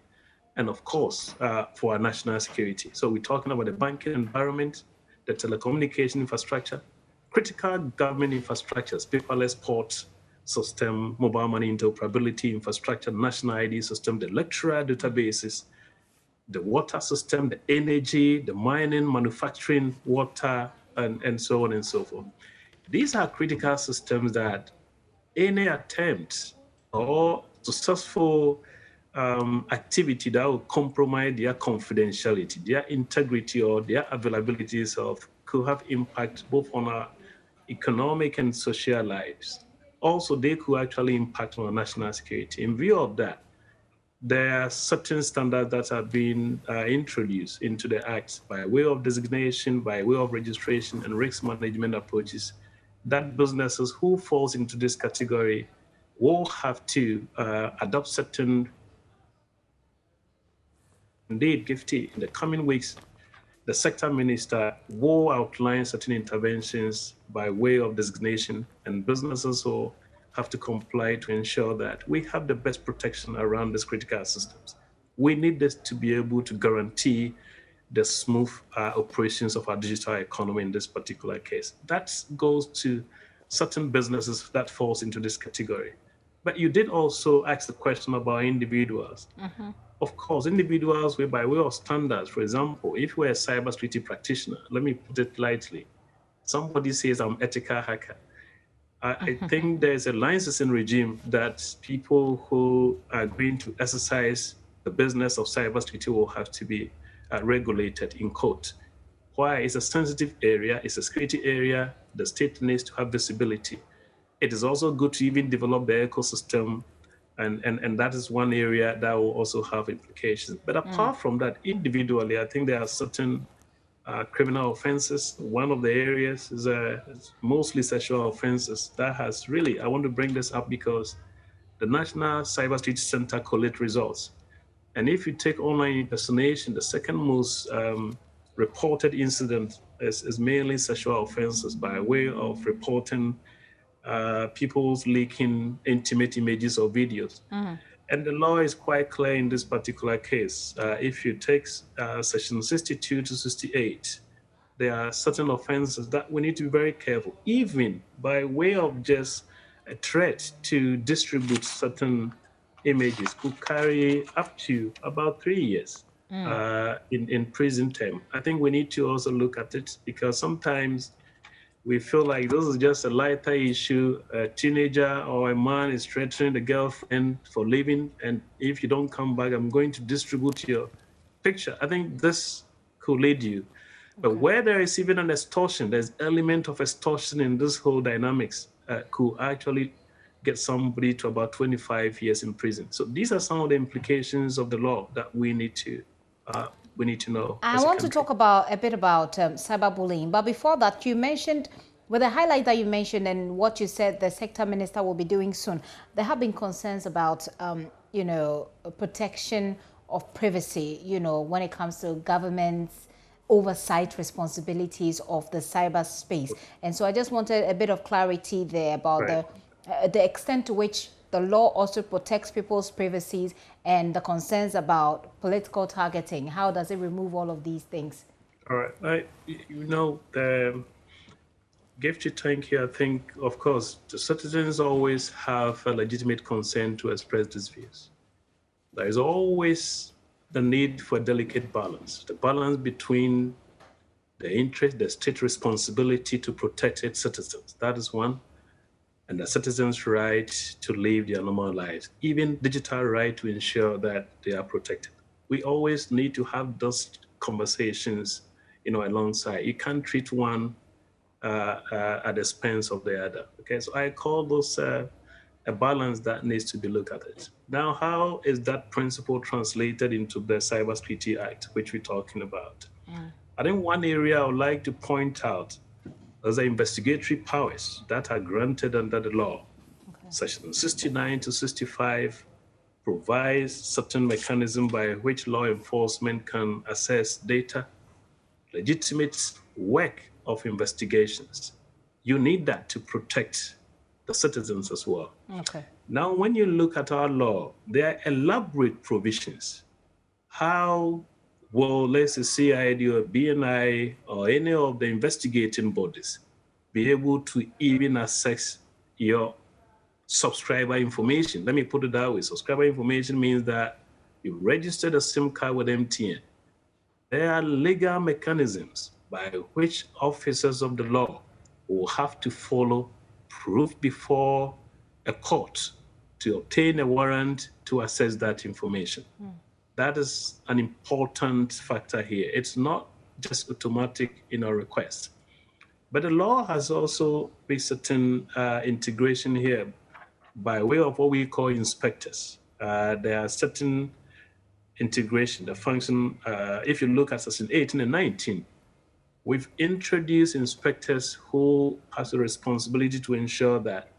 and of course, for our national security. So we're talking about the banking environment, the telecommunication infrastructure, critical government infrastructures, paperless port system, mobile money interoperability infrastructure, national ID system, the lecturer databases, the water system, the energy, the mining, manufacturing, water, and so on and so forth. These are critical systems that any attempt or successful activity that will compromise their confidentiality, their integrity, or their availability could have impact both on our economic and social lives. Also, they could actually impact on our national security. In view of that, there are certain standards that have been introduced into the Act by way of designation, by way of registration and risk management approaches that businesses who falls into this category will have to adopt certain. Indeed, Gifty, in the coming weeks, the sector minister will outline certain interventions by way of designation, and businesses will have to comply to ensure that we have the best protection around these critical systems. We need this to be able to guarantee the smooth operations of our digital economy in this particular case. That goes to certain businesses that falls into this category. But you did also ask the question about individuals. Of course, individuals will, by way of standards, for example, if we're a cybersecurity practitioner, let me put it lightly, somebody says I'm ethical hacker. I think there's a licensing regime that people who are going to exercise the business of cybersecurity will have to be regulated in court. Why? It's a sensitive area, it's a security area, the state needs to have visibility. It is also good to even develop the ecosystem, and that is one area that will also have implications. But apart from that, individually, I think there are certain criminal offenses. One of the areas is mostly sexual offenses. That has really, I want to bring this up because the National Cybersecurity Center collate results. And if you take online impersonation, the second most reported incident is mainly sexual offenses by way of reporting people's leaking intimate images or videos. And the law is quite clear in this particular case. If you take section 62 to 68, there are certain offenses that we need to be very careful, even by way of just a threat to distribute certain images could carry up to about 3 years in prison term. I think we need to also look at it because sometimes we feel like this is just a lighter issue. A teenager or a man is threatening the girlfriend for leaving, and if you don't come back, I'm going to distribute your picture. I think this could lead you. But where there is even an extortion, there's element of extortion in this whole dynamics, could actually get somebody to about 25 years in prison. So these are some of the implications of the law that we need to know. I want to talk about a bit about cyberbullying, but before that, you mentioned, with the highlight that you mentioned and what you said the sector minister will be doing soon, there have been concerns about, protection of privacy, when it comes to government's oversight responsibilities of the cyberspace. And so I just wanted a bit of clarity there about the extent to which the law also protects people's privacies and the concerns about political targeting. How does it remove all of these things? All right. The gift you thank here, I think, of course, the citizens always have a legitimate concern to express these views. There is always the need for a delicate balance, the balance between the interest, the state responsibility to protect its citizens. That is one. And the citizens' right to live their normal lives, even digital right to ensure that they are protected. We always need to have those conversations, alongside. You can't treat one at the expense of the other. Okay, so I call those a balance that needs to be looked at it. Now, how is that principle translated into the Cybersecurity Act, which we're talking about? I think one area I would like to point out is the investigatory powers that are granted under the law. Section 69 to 65 provides certain mechanism by which law enforcement can assess data, legitimate work of investigations. You need that to protect the citizens as well. Now, when you look at our law, there are elaborate provisions. How will, let's say, CID or BNI or any of the investigating bodies be able to even access your subscriber information? Let me put it that way. Subscriber information means that you registered a SIM card with MTN. There are legal mechanisms by which officers of the law will have to follow proof before a court to obtain a warrant to access that information. That is an important factor here. It's not just automatic in our request. But the law has also a certain integration here by way of what we call inspectors. There are certain integration, the function, if you look at section 18 and 19, we've introduced inspectors who has a responsibility to ensure that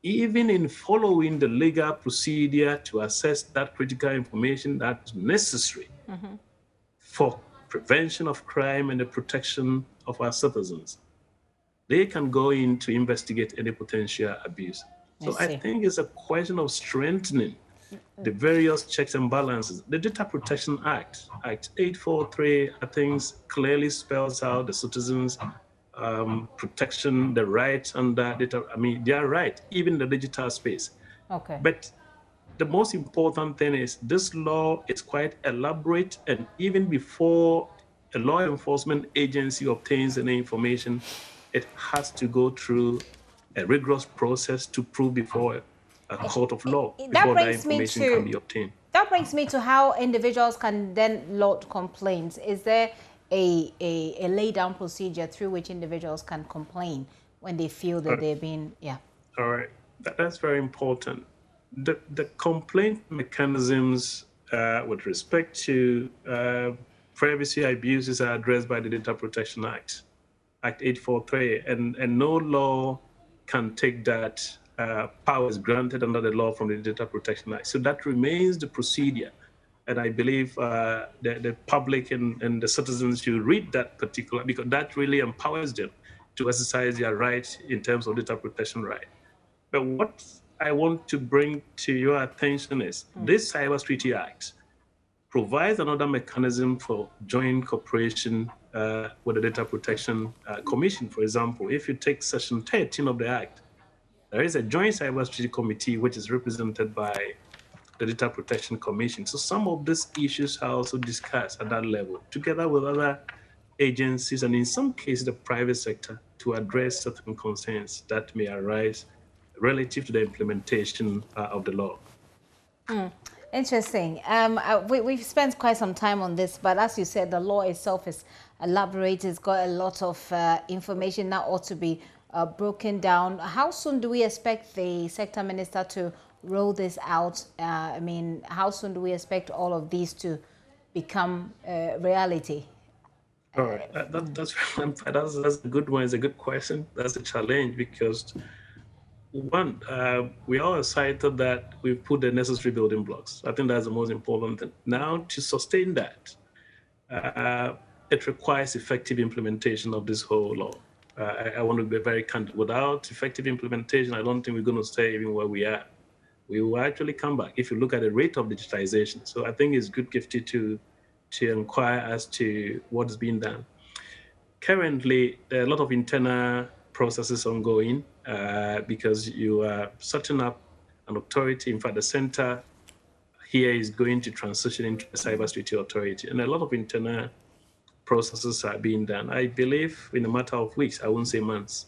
even in following the legal procedure to assess that critical information that's necessary for prevention of crime and the protection of our citizens, they can go in to investigate any potential abuse. So I think it's a question of strengthening the various checks and balances. The Data Protection Act, Act 843, I think clearly spells out the citizens' protection, the rights under data. I mean, they are right, even in the digital space. But the most important thing is this law is quite elaborate, and even before a law enforcement agency obtains any information, it has to go through a rigorous process to prove before a court of law before that information can be obtained. That brings me to how individuals can then lodge complaints. Is there a laid down procedure through which individuals can complain when they feel that they're being, All right, that's very important. The complaint mechanisms with respect to privacy abuses are addressed by the Data Protection Act, Act 843, and no law can take that powers granted under the law from the Data Protection Act. So that remains the procedure. And I believe the public and the citizens should read that particular, because that really empowers them to exercise their rights in terms of data protection right. But what I want to bring to your attention is this Cybersecurity Act provides another mechanism for joint cooperation with the Data Protection Commission. For example, if you take Section 13 of the Act, there is a joint cybersecurity committee which is represented by the Data Protection Commission. So some of these issues are also discussed at that level, together with other agencies and in some cases the private sector, to address certain concerns that may arise relative to the implementation of the law. Interesting. We've spent quite some time on this, but as you said, the law itself is elaborate. It's got a lot of information that ought to be broken down. How soon do we expect the sector minister to roll this out? I mean, how soon do we expect all of these to become reality? All right, that's a good one. It's a good question. That's a challenge because, one, we are excited that we've put the necessary building blocks. I think that's the most important thing. Now, to sustain that, it requires effective implementation of this whole law. I want to be very candid. Without effective implementation, I don't think we're going to stay even where we are. We will actually come back if you look at the rate of digitization. So I think it's good, Gifty, to inquire as to what is being done. Currently, there are a lot of internal processes ongoing because you are setting up an authority. In fact, the center here is going to transition into a cybersecurity authority, and a lot of internal processes are being done. I believe in a matter of weeks, I won't say months.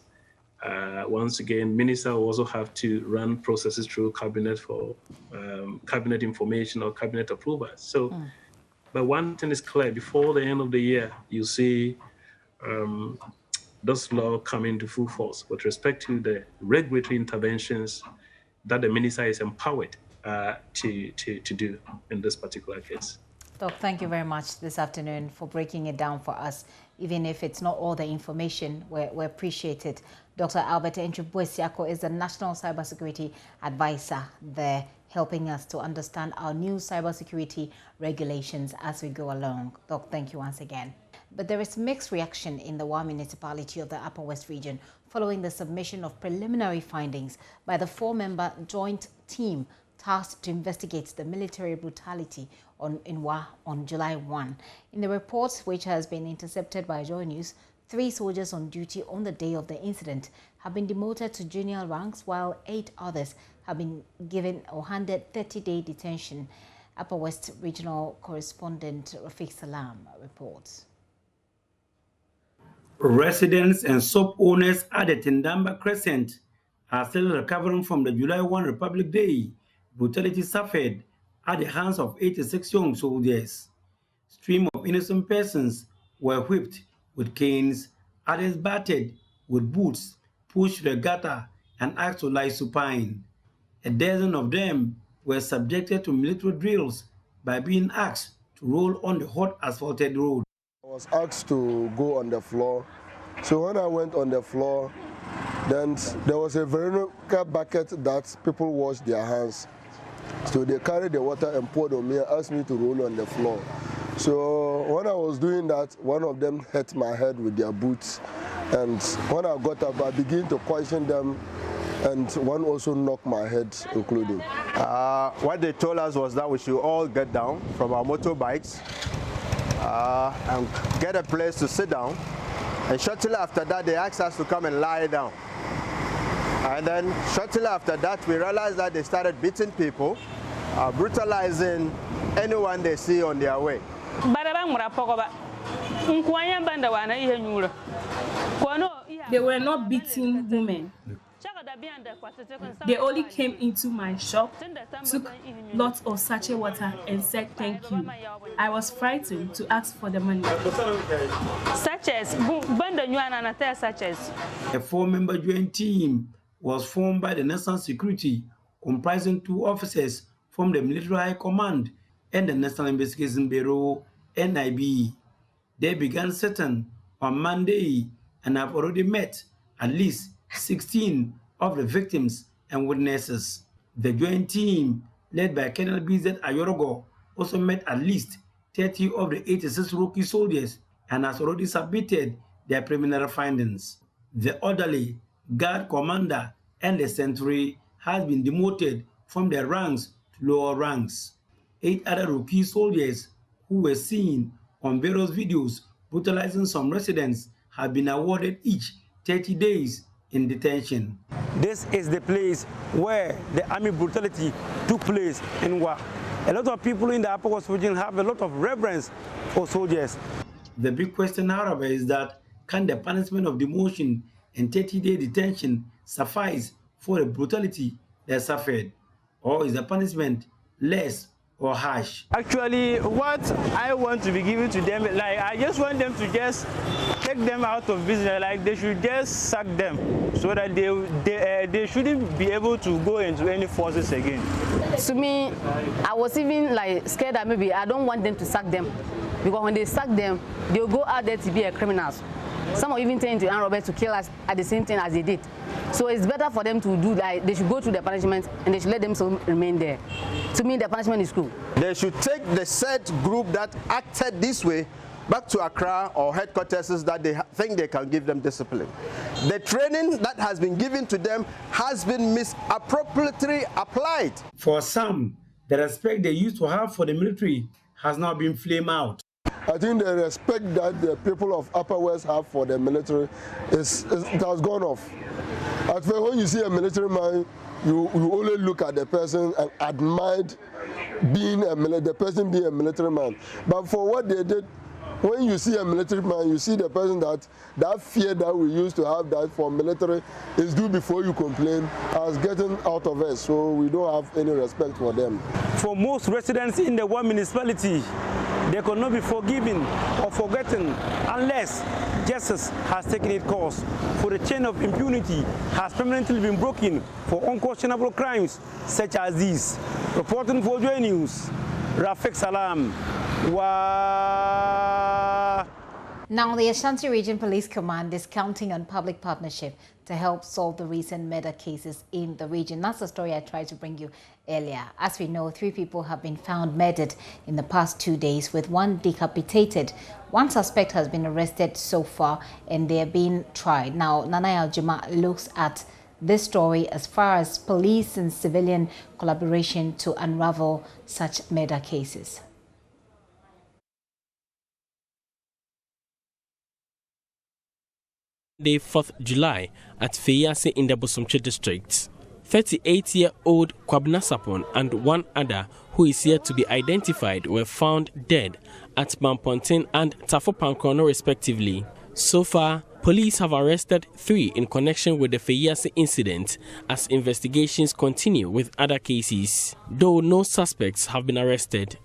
Once again, minister will also have to run processes through cabinet for cabinet information or cabinet approval. So, but one thing is clear: before the end of the year, you see this law come into full force with respect to the regulatory interventions that the minister is empowered to do in this particular case. Doc, thank you very much this afternoon for breaking it down for us. Even if it's not all the information, we appreciate it. Dr. Albert Enchubuesiako is the National Cybersecurity Advisor there, helping us to understand our new cybersecurity regulations as we go along. Doc, thank you once again. But there is mixed reaction in the Wa municipality of the Upper West region following the submission of preliminary findings by the 4-member joint team tasked to investigate the military brutality in Wa on July 1. In the report, which has been intercepted by JoyNews, 3 soldiers on duty on the day of the incident have been demoted to junior ranks, while 8 others have been given or handed 30-day detention. Upper West Regional Correspondent Rafiq Salam reports. Residents and shop owners at the Tindamba Crescent are still recovering from the July 1 Republic Day brutality suffered at the hands of 86 young soldiers. Stream of innocent persons were whipped with canes, others battered with boots, pushed to the gutter, and asked to lie supine. A dozen of them were subjected to military drills by being asked to roll on the hot asphalted road. I was asked to go on the floor. So when I went on the floor, then there was a vertical bucket that people washed their hands. So they carried the water and poured on me and asked me to roll on the floor. So when I was doing that, one of them hit my head with their boots. And when I got up, I began to question them, and one also knocked my head, including. What they told us was that we should all get down from our motorbikes and get a place to sit down. And shortly after that, they asked us to come and lie down. And then shortly after that, we realized that they started beating people, brutalizing anyone they see on their way. They were not beating women. They only came into my shop, took lots of sachet water and said thank you. I was frightened to ask for the money. Sachets. A 4-member joint team was formed by the National Security, comprising 2 officers from the Military High Command and the National Investigation Bureau, NIB. They began sitting on Monday and have already met at least 16 of the victims and witnesses. The joint team, led by Colonel BZ Ayorogo, also met at least 30 of the 86 rookie soldiers and has already submitted their preliminary findings. The orderly, guard commander, and the sentry has been demoted from their ranks to lower ranks. 8 other rookie soldiers who were seen on various videos brutalizing some residents have been awarded each 30 days in detention. This is the place where the army brutality took place in Wa. A lot of people in the Upper West region have a lot of reverence for soldiers. The big question, however, is that can the punishment of demotion and 30-day detention suffice for the brutality they suffered? Or is the punishment less or harsh? Actually, what I want to be given to them, like I just want them to just take them out of business, like they should just sack them so that they shouldn't be able to go into any forces again. To me, I was even like scared that maybe I don't want them to sack them, because when they sack them, they'll go out there to be a criminals. Some are even turning to armed robbers to kill us at the same time as they did. So it's better for them to do like they should go through the punishment and they should let them remain there. To me, the punishment is cool. They should take the said group that acted this way back to Accra or headquarters that they think they can give them discipline. The training that has been given to them has been misappropriately applied. For some, the respect they used to have for the military has now been flamed out. I think the respect that the people of Upper West have for the military it has gone off. At first, when you see a military man, you only look at the person and admire the person being a military man. But for what they did, when you see a military man, you see the person that fear that we used to have that for military is due before you complain as getting out of us. So we don't have any respect for them. For most residents in the one municipality, they could not be forgiven or forgotten unless justice has taken its course. For the chain of impunity has permanently been broken for unquestionable crimes such as these. Reporting for JoyNews, Rafik Salam. Now, the Ashanti Region Police Command is counting on public partnership to help solve the recent murder cases in the region. That's the story I tried to bring you earlier. As we know, 3 people have been found murdered in the past 2 days, with 1 decapitated. 1 suspect has been arrested so far and they're being tried. Now, Nana Aljuma looks at this story as far as police and civilian collaboration to unravel such murder cases. Day 4th July at Feyase in the Bosomche district. 38-year-old Kwabna Sapon and 1 other who is yet to be identified were found dead at Bampontin and Tafopankrono respectively. So far, police have arrested 3 in connection with the Feyase incident as investigations continue with other cases, though no suspects have been arrested.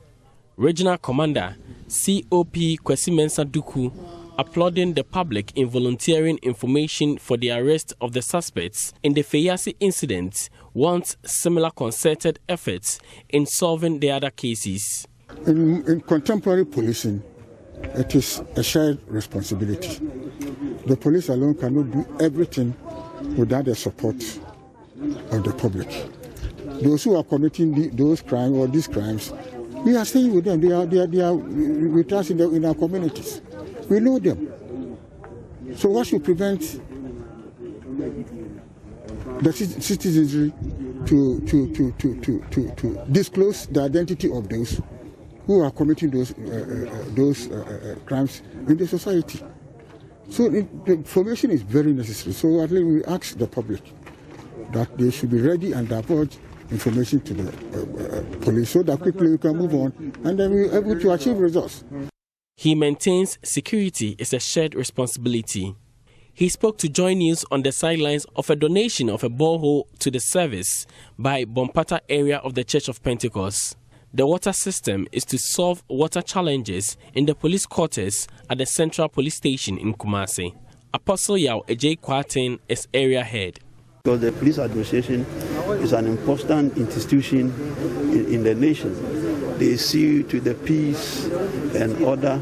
Regional Commander COP Kwesi Mensah Duku, applauding the public in volunteering information for the arrest of the suspects in the Feyase incident, wants similar concerted efforts in solving the other cases. In contemporary policing, it is a shared responsibility. The police alone cannot do everything without the support of the public. Those who are committing those crimes or these crimes, we are staying with them. They are with us in our communities. We know them. So what should prevent the citizenry to disclose the identity of those who are committing those crimes in the society? So the information is very necessary. So at least we ask the public that they should be ready and divulge information to the police so that quickly we can move on and then we are able to achieve results. He maintains security is a shared responsibility. He spoke to JoyNews on the sidelines of a donation of a borehole to the service by Bompata area of the Church of Pentecost. The water system is to solve water challenges in the police quarters at the Central Police Station in Kumasi. Apostle Yao Ejay Kwatin is area head. Because the police administration is an important institution in the nation. they see to the peace and order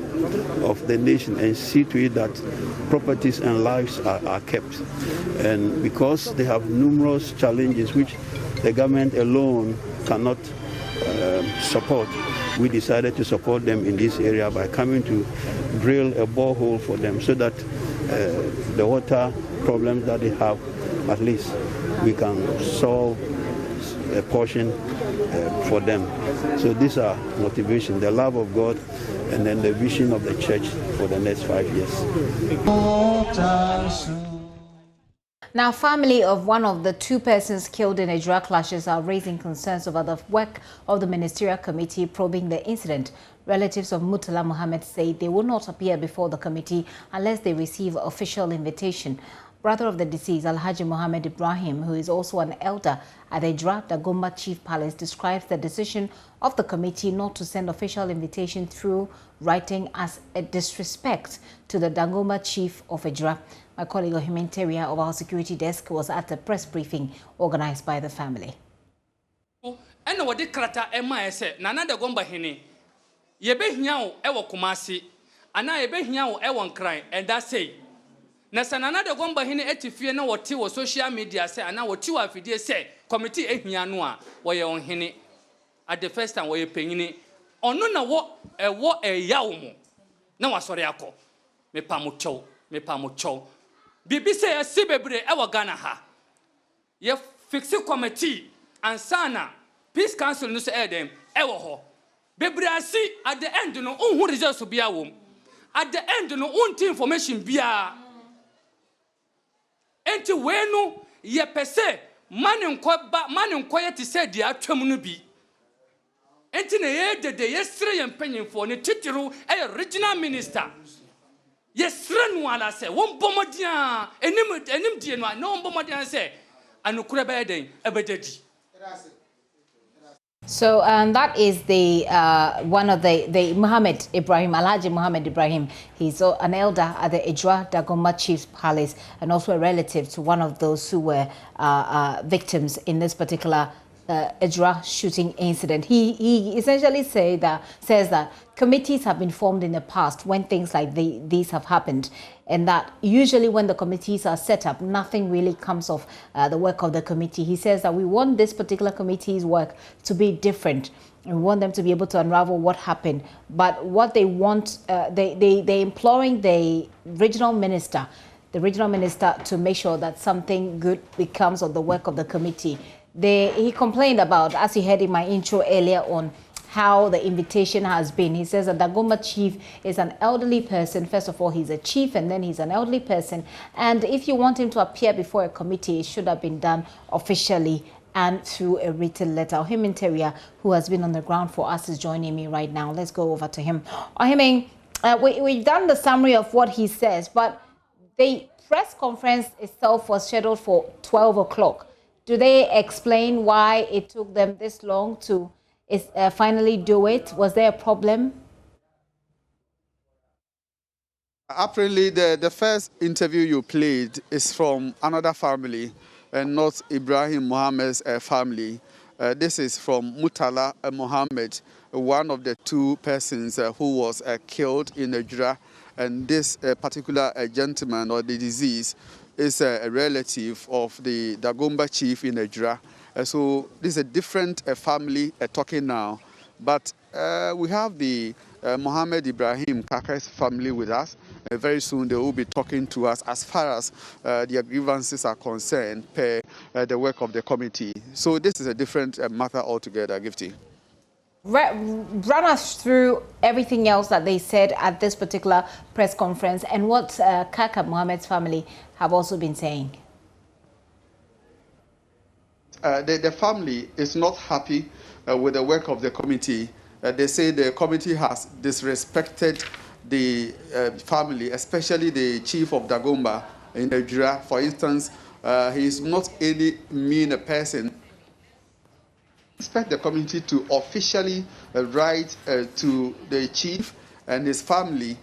of the nation and see to it that properties and lives are kept. And because they have numerous challenges which the government alone cannot support, we decided to support them in this area by coming to drill a borehole for them so that the water problems that they have, at least we can solve a portion for them. So these are motivation, the love of God, and then the vision of the church for the next 5 years. Now, family of one of the 2 persons killed in Ejura clashes are raising concerns over the work of the ministerial committee probing the incident. Relatives of Murtala Mohammed say they will not appear before the committee unless they receive official invitation. Brother of the deceased, Alhaji Mohammed Ibrahim, who is also an elder at the Ejura Dagomba Chief Palace, describes the decision of the committee not to send official invitation through writing as a disrespect to the Dagomba Chief of Ejura. My colleague Parliamentary of our security desk was at the press briefing organized by the family. And what the krata Emma said, Nana Dagomba Hene, Yebe Hiao Ewa Kumasi, and I Yebe Hiao Ewan cry, and that say. Nasanana Dagomba Hene etifie na wati wo social media say, and now what you have say, committee Ehianua, where you on Hene at the first time where you paying ono na wo e yaumo. Na wasori ako. Me pamucho. Bibi say a sibebre ewa Ghana ha. Ye fixi committee and sana peace council no say them ewa ho. Bebre asi at the end no unhu results to be a wom. At the end no unti information bia. Enti wenu ye pese mani nkoye ti se dia twam no bi. Enti na ye dede yesre ye mpanyimfo ne titiru regional minister. Yesre no ala se won bomodia enim die no na won bomodia se anukure be den ebededi. So that is the one of the Mohammed Ibrahim, Alhaji Mohammed Ibrahim. He's an elder at the Ejura Dagomba Chief's Palace and also a relative to one of those who were victims in this particular Ejura shooting incident. He essentially says that committees have been formed in the past when things like these have happened, and that usually when the committees are set up, nothing really comes of the work of the committee. He says that we want this particular committee's work to be different. We want them to be able to unravel what happened. But what they want, they're imploring the regional minister to make sure that something good becomes of the work of the committee. He complained about, as you heard in my intro earlier on, how the invitation has been. He says that the Dagomba chief is an elderly person. First of all, he's a chief and then he's an elderly person. And if you want him to appear before a committee, it should have been done officially and through a written letter. Parliamentary, who has been on the ground for us, is joining me right now. Let's go over to him. We've done the summary of what he says, but the press conference itself was scheduled for 12 o'clock. Do they explain why it took them this long to finally do it? Was there a problem? Apparently, the first interview you played is from another family and not Ibrahim Mohammed's family. This is from Murtala Mohammed, one of the 2 persons who was killed in Ejura. And this particular gentleman or the disease is a relative of the Dagomba chief in Ejura. So this is a different family talking now. But we have the Mohammed Ibrahim Kaka's family with us. Very soon they will be talking to us as far as their grievances are concerned per the work of the committee. So this is a different matter altogether, Gifty. Run us through everything else that they said at this particular press conference and what Kaka Mohammed's family have also been saying. The family is not happy with the work of the committee. They say the committee has disrespected the family, especially the chief of Dagomba in Ejura. For instance, he is not any mean person. Expect the committee to officially write to the chief and his family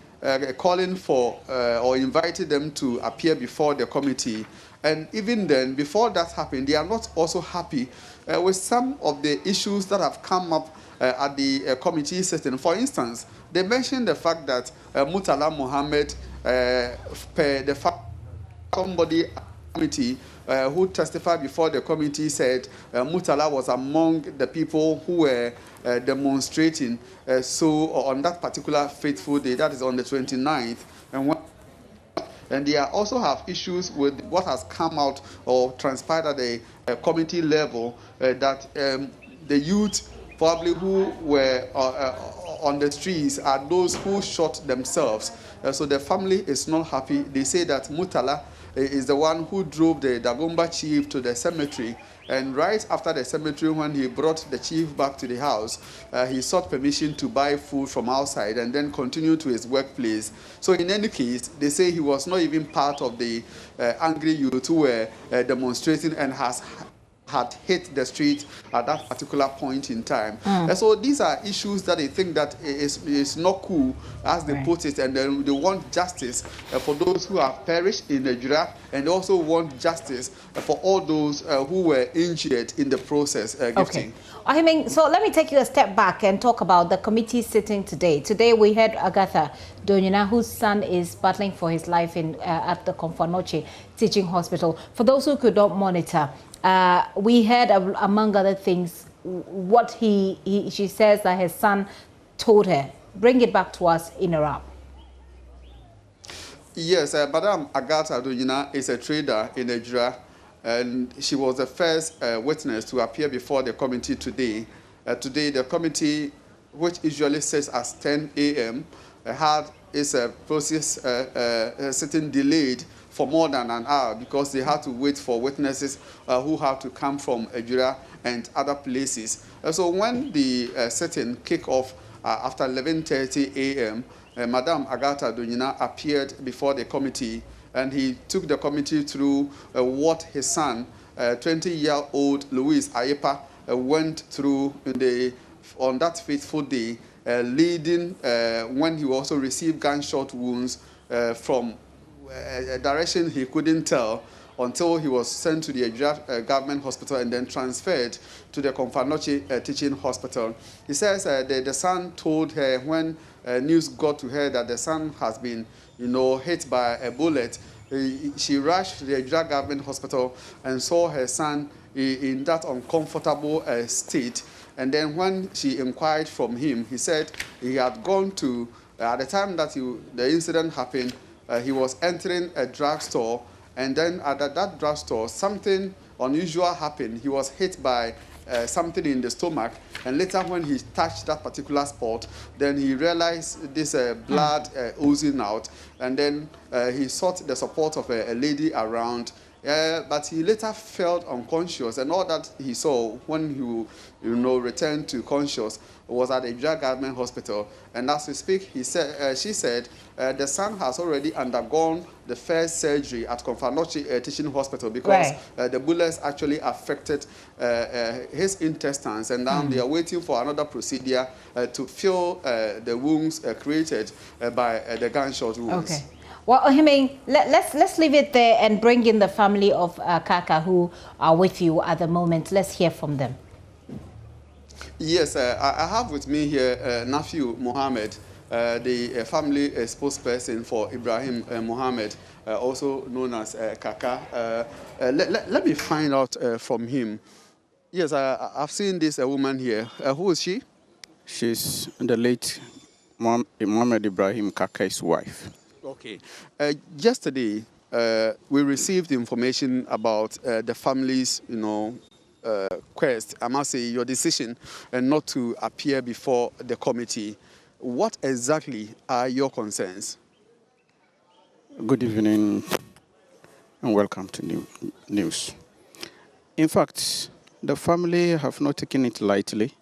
calling for or inviting them to appear before the committee. And even then, before that happened, they are not also happy with some of the issues that have come up at the committee sitting. For instance, they mentioned the fact that Murtala Mohammed, per the fact somebody committee who testified before the committee said Murtala was among the people who were demonstrating. So on that particular fateful day, that is on the 29th, and they also have issues with what has come out or transpired at the committee level, that the youth probably who were on the streets are those who shot themselves. So the family is not happy. They say that Murtala is the one who drove the Dagomba chief to the cemetery, and right after the cemetery, when he brought the chief back to the house, he sought permission to buy food from outside and then continue to his workplace. So in any case, they say he was not even part of the angry youth who were demonstrating and had hit the street at that particular point in time. And so these are issues that they think that is not cool, as they put it, and then they want justice for those who have perished in Ejura, and they also want justice for all those who were injured in the process. Okay. I mean, so let me take you a step back and talk about the committee sitting today. Today we had Agatha Donyina, whose son is battling for his life in at the Konfanoche Teaching Hospital. For those who could not monitor, we heard, among other things, what she says that his son told her. Bring it back to us in a wrap. Yes, Madam Agatha Donyina is a trader in Ejura, and she was the first witness to appear before the committee today. Today, the committee, which usually sits at 10 a.m., had its process sitting delayed for more than an hour because they had to wait for witnesses who have to come from Ejura and other places. So when the sitting kicked off after 11:30 a.m., Madam Agatha Donyina appeared before the committee, and he took the committee through what his son, 20-year-old Louis Ayepa, went through on that fateful day, leading when he also received gunshot wounds from a direction he couldn't tell, until he was sent to the Ejura government hospital and then transferred to the Konfanoche teaching hospital. He says the son told her when news got to her that the son has been, hit by a bullet. She rushed to the Ejura government hospital and saw her son in that uncomfortable state. And then when she inquired from him, he said he had gone to, at the time that the incident happened, he was entering a drugstore, and then at that drugstore, something unusual happened. He was hit by something in the stomach, and later when he touched that particular spot, then he realized this blood oozing out, and then he sought the support of a lady around. But he later felt unconscious, and all that he saw when he returned to conscious was at the Ejura government hospital. And as we speak, she said the son has already undergone the first surgery at Konfanoche teaching hospital because the bullets actually affected his intestines, and now they are waiting for another procedure to fill the wounds created by the gunshot wounds. Okay. Well, I mean, let's leave it there and bring in the family of Kaka who are with you at the moment. Let's hear from them. Yes, I have with me here nephew Mohammed, the family spokesperson for Ibrahim Mohammed, also known as Kaka. Let me find out from him. Yes, I've seen this woman here. Who is she? She's the late Mohammed Ibrahim Kaka's wife. Okay. Yesterday, we received information about the family's, quest, I must say, your decision not to appear before the committee. What exactly are your concerns? Good evening and welcome to News. In fact, the family have not taken it lightly,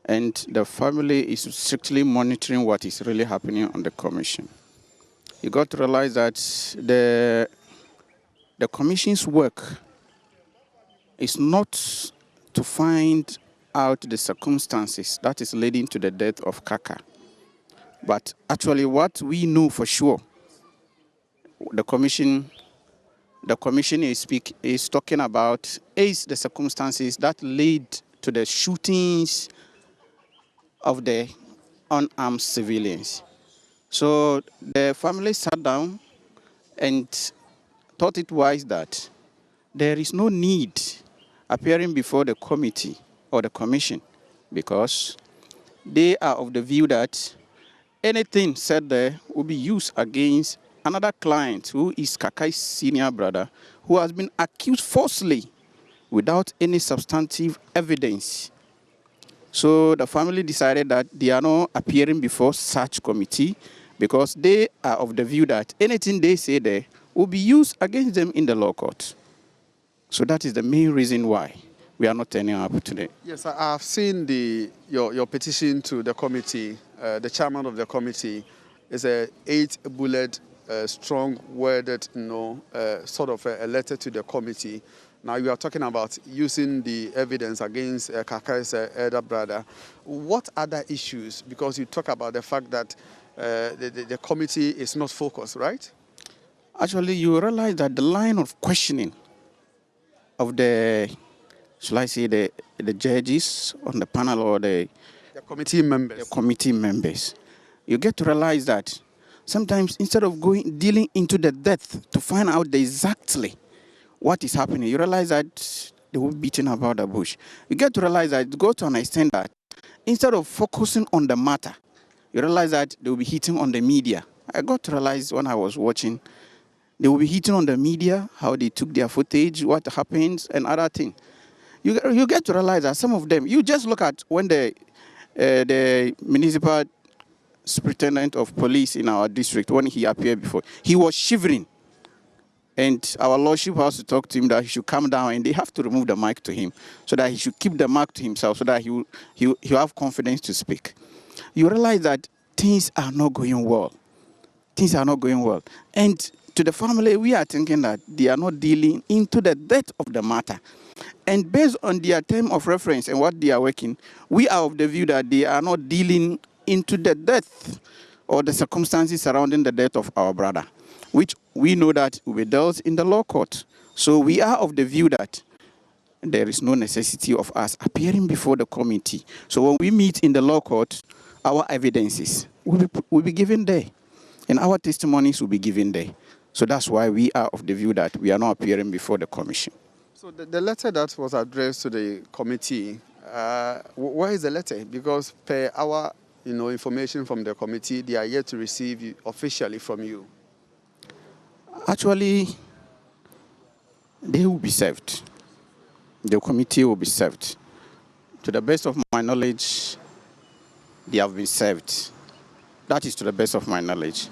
and the family is strictly monitoring what is really happening on the commission. You got to realize that the commission's work is not to find out the circumstances that is leading to the death of Kaka. But actually what we know for sure, the commission is talking about is the circumstances that lead to the shootings of the unarmed civilians. So the family sat down and thought it wise that there is no need appearing before the committee or the commission, because they are of the view that anything said there will be used against another client who is Kakai's senior brother, who has been accused falsely without any substantive evidence. So the family decided that they are not appearing before such committee because they are of the view that anything they say there will be used against them in the law court. So that is the main reason why we are not turning up today. Yes, I have seen your petition to the committee. The chairman of the committee is a 8-bullet, strong-worded, sort of a letter to the committee. Now you are talking about using the evidence against Kakai's elder brother. What other issues? Because you talk about the fact that the committee is not focused, right? Actually, you realize that the line of questioning of the, shall I say, the judges on the panel or the committee members. The committee members. You get to realize that sometimes instead of dealing into the depth to find out exactly what is happening, you realize that they will be beating about the bush. You get to realize that it goes to an extent that instead of focusing on the matter, you realize that they will be hitting on the media. I got to realize when I was watching, they will be hitting on the media, how they took their footage, what happens, and other things. You get to realize that some of them, you just look at when the municipal superintendent of police in our district, when he appeared before, he was shivering. And our lordship has to talk to him that he should come down, and they have to remove the mic to him so that he should keep the mic to himself so that he'll have confidence to speak. You realize that things are not going well. Things are not going well. And to the family, we are thinking that they are not dealing into the depth of the matter. And based on their term of reference and what they are working, we are of the view that they are not dealing into the depth or the circumstances surrounding the death of our brother, which we know that will be dealt in the law court. So we are of the view that there is no necessity of us appearing before the committee. So when we meet in the law court, our evidences will be given there, and our testimonies will be given there. So that's why we are of the view that we are not appearing before the commission. So the letter that was addressed to the committee, where is the letter? Because per our information from the committee, they are yet to receive officially from you. Actually, they will be served. The committee will be served. To the best of my knowledge, they have been served. That is to the best of my knowledge.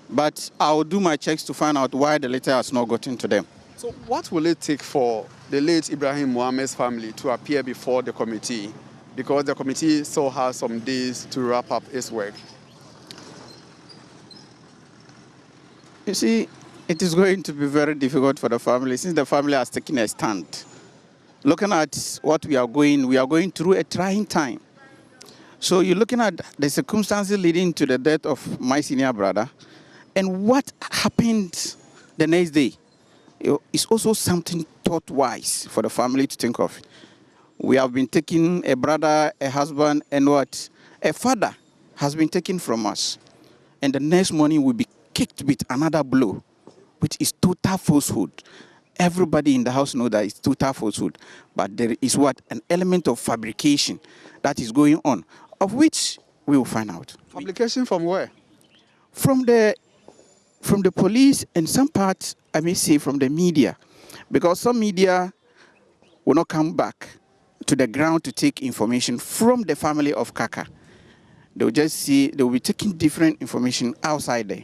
But I will do my checks to find out why the letter has not gotten to them. So what will it take for the late Ibrahim Mohammed's family to appear before the committee? Because the committee still has some days to wrap up its work. You see, it is going to be very difficult for the family since the family has taken a stand. Looking at what we are going through a trying time. So you're looking at the circumstances leading to the death of my senior brother, and what happened the next day. It's also something thought-wise for the family to think of. We have been taking a brother, a husband, and a father has been taken from us. And the next morning we'll be kicked with another blow, which is total falsehood. Everybody in the house knows that it's total falsehood. But there is an element of fabrication that is going on, of which we will find out. Fabrication from where? From the police, and some parts, I may say, from the media. Because some media will not come back to the ground to take information from the family of Kaka. They'll just see, they'll be taking different information outside there.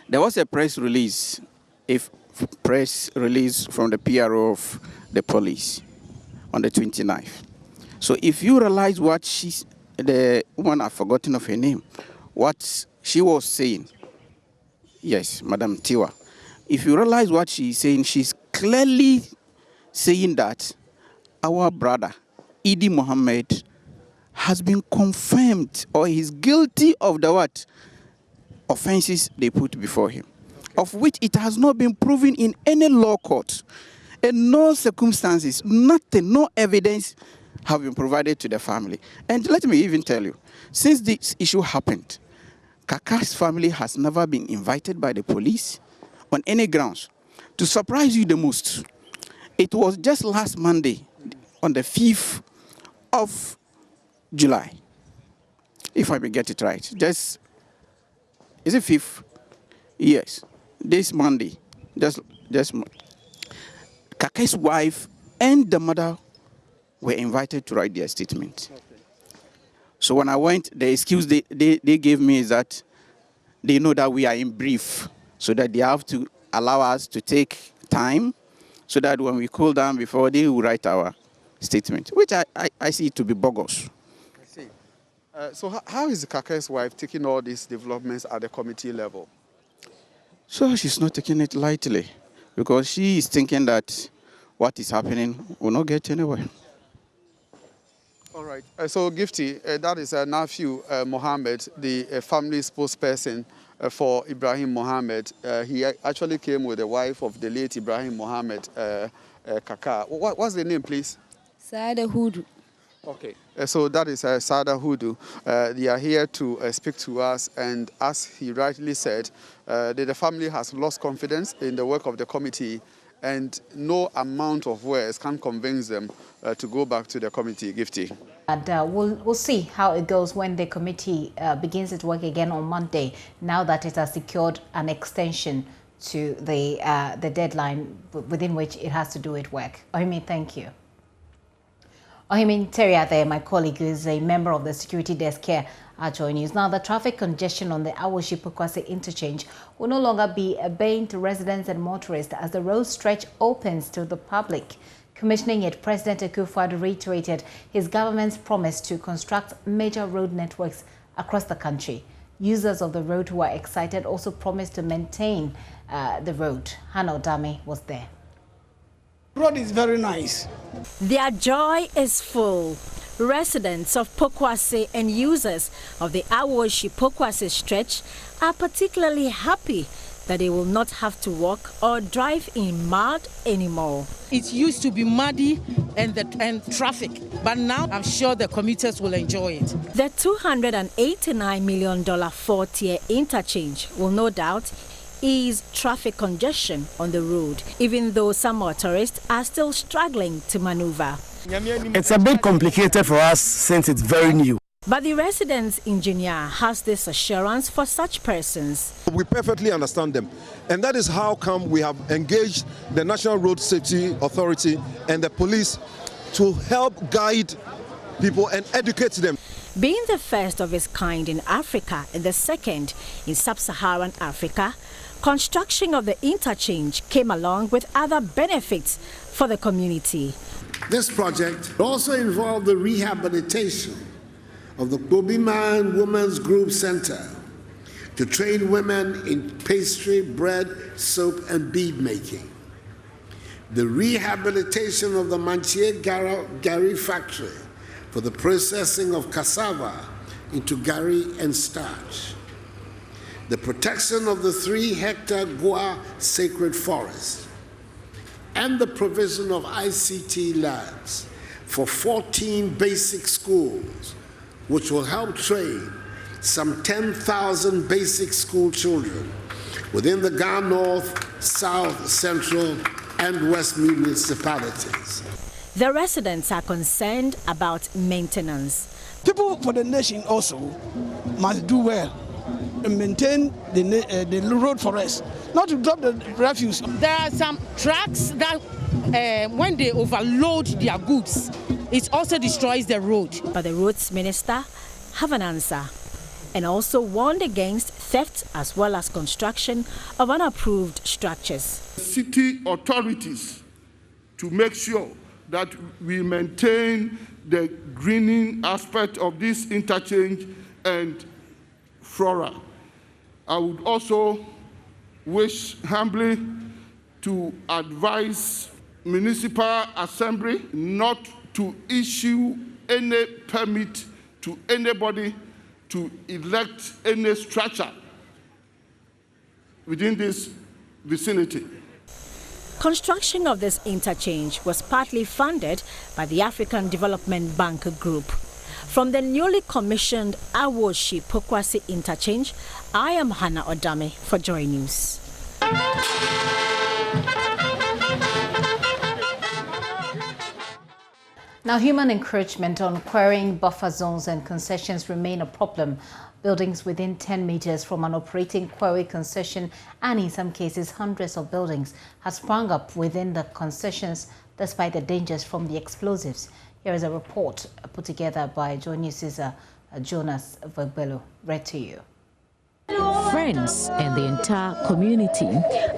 There was a press release, from the PRO of the police on the 29th. So if you realize what the woman, I've forgotten of her name, what she was saying, yes, Madam Tiwa, if you realize what she's saying, she's clearly saying that our brother, Idi Mohammed, has been confirmed or is guilty of the offenses they put before him, of which it has not been proven in any law court. And no circumstances, nothing, no evidence have been provided to the family. And let me even tell you, since this issue happened, Kaka's family has never been invited by the police on any grounds. To surprise you the most, it was just last Monday, on the 5th of July, if I may get it right. Is it 5th? Yes, this Monday, Kaka's wife and the mother were invited to write their statement. Okay. So when I went, the excuse they gave me is that they know that we are in brief, so that they have to allow us to take time, so that when we cool down before they will write our statement, which I see to be bogus. I see. So how is Kaka's wife taking all these developments at the committee level? So she's not taking it lightly, because she is thinking that what is happening will not get anywhere. All right. So, Gifty, that is Nephew Mohammed, the family spokesperson for Ibrahim Mohammed. He actually came with the wife of the late Ibrahim Mohammed, Kaka. What's the name, please? Saada Hudu. Okay. So that is Saada Hudu. They are here to speak to us, and as he rightly said, the family has lost confidence in the work of the committee, and no amount of words can convince them to go back to the committee. Gifty. And we'll see how it goes when the committee begins its work again on Monday, now that it has secured an extension to the deadline within which it has to do its work. Ohimi, thank you. Ohimi Teria there, my colleague, who is a member of the security desk here at JoyNews. Now, the traffic congestion on the Pokuase interchange will no longer be a bane to residents and motorists as the road stretch opens to the public. Commissioning it, President Akufo-Addo reiterated his government's promise to construct major road networks across the country. Users of the road who are excited also promised to maintain the road. Hannah Odame was there. The road is very nice. Their joy is full. Residents of Pokuase and users of the Pokuase stretch are particularly happy that they will not have to walk or drive in mud anymore. It used to be muddy and traffic, but now I'm sure the commuters will enjoy it. The $289 million four-tier interchange will no doubt ease traffic congestion on the road, even though some motorists are still struggling to maneuver. It's a bit complicated for us since it's very new. But the residence engineer has this assurance for such persons. We perfectly understand them. And that is how come we have engaged the National Road Safety Authority and the police to help guide people and educate them. Being the first of its kind in Africa and the second in sub-Saharan Africa, construction of the interchange came along with other benefits for the community. This project also involved the rehabilitation of the Bobiman Women's Group Center to train women in pastry, bread, soap, and bead making. The rehabilitation of the Manchie Gari factory for the processing of cassava into gari and starch. The protection of the 3-hectare Gua sacred forest, and the provision of ICT labs for 14 basic schools, which will help train some 10,000 basic school children within the Ghana North, South, Central, and West municipalities. The residents are concerned about maintenance. People for the nation also must do well and maintain the road for us, not to drop the refuse. There are some trucks that when they overload their goods, it also destroys the road. But the roads minister have an answer and also warned against theft as well as construction of unapproved structures. City authorities to make sure that we maintain the greening aspect of this interchange and flora. I would also wish humbly to advise Municipal Assembly not to issue any permit to anybody to erect any structure within this vicinity. Construction of this interchange was partly funded by the African Development Bank Group. From the newly commissioned Awoshi Pokuase interchange, I am Hannah Odame for Joy News. Now, human encroachment on quarrying buffer zones and concessions remain a problem. Buildings within 10 meters from an operating quarry concession, and in some cases hundreds of buildings, have sprung up within the concessions despite the dangers from the explosives. Here is a report put together by JoyNews' Jonas Verbello, read to you. Friends and the entire community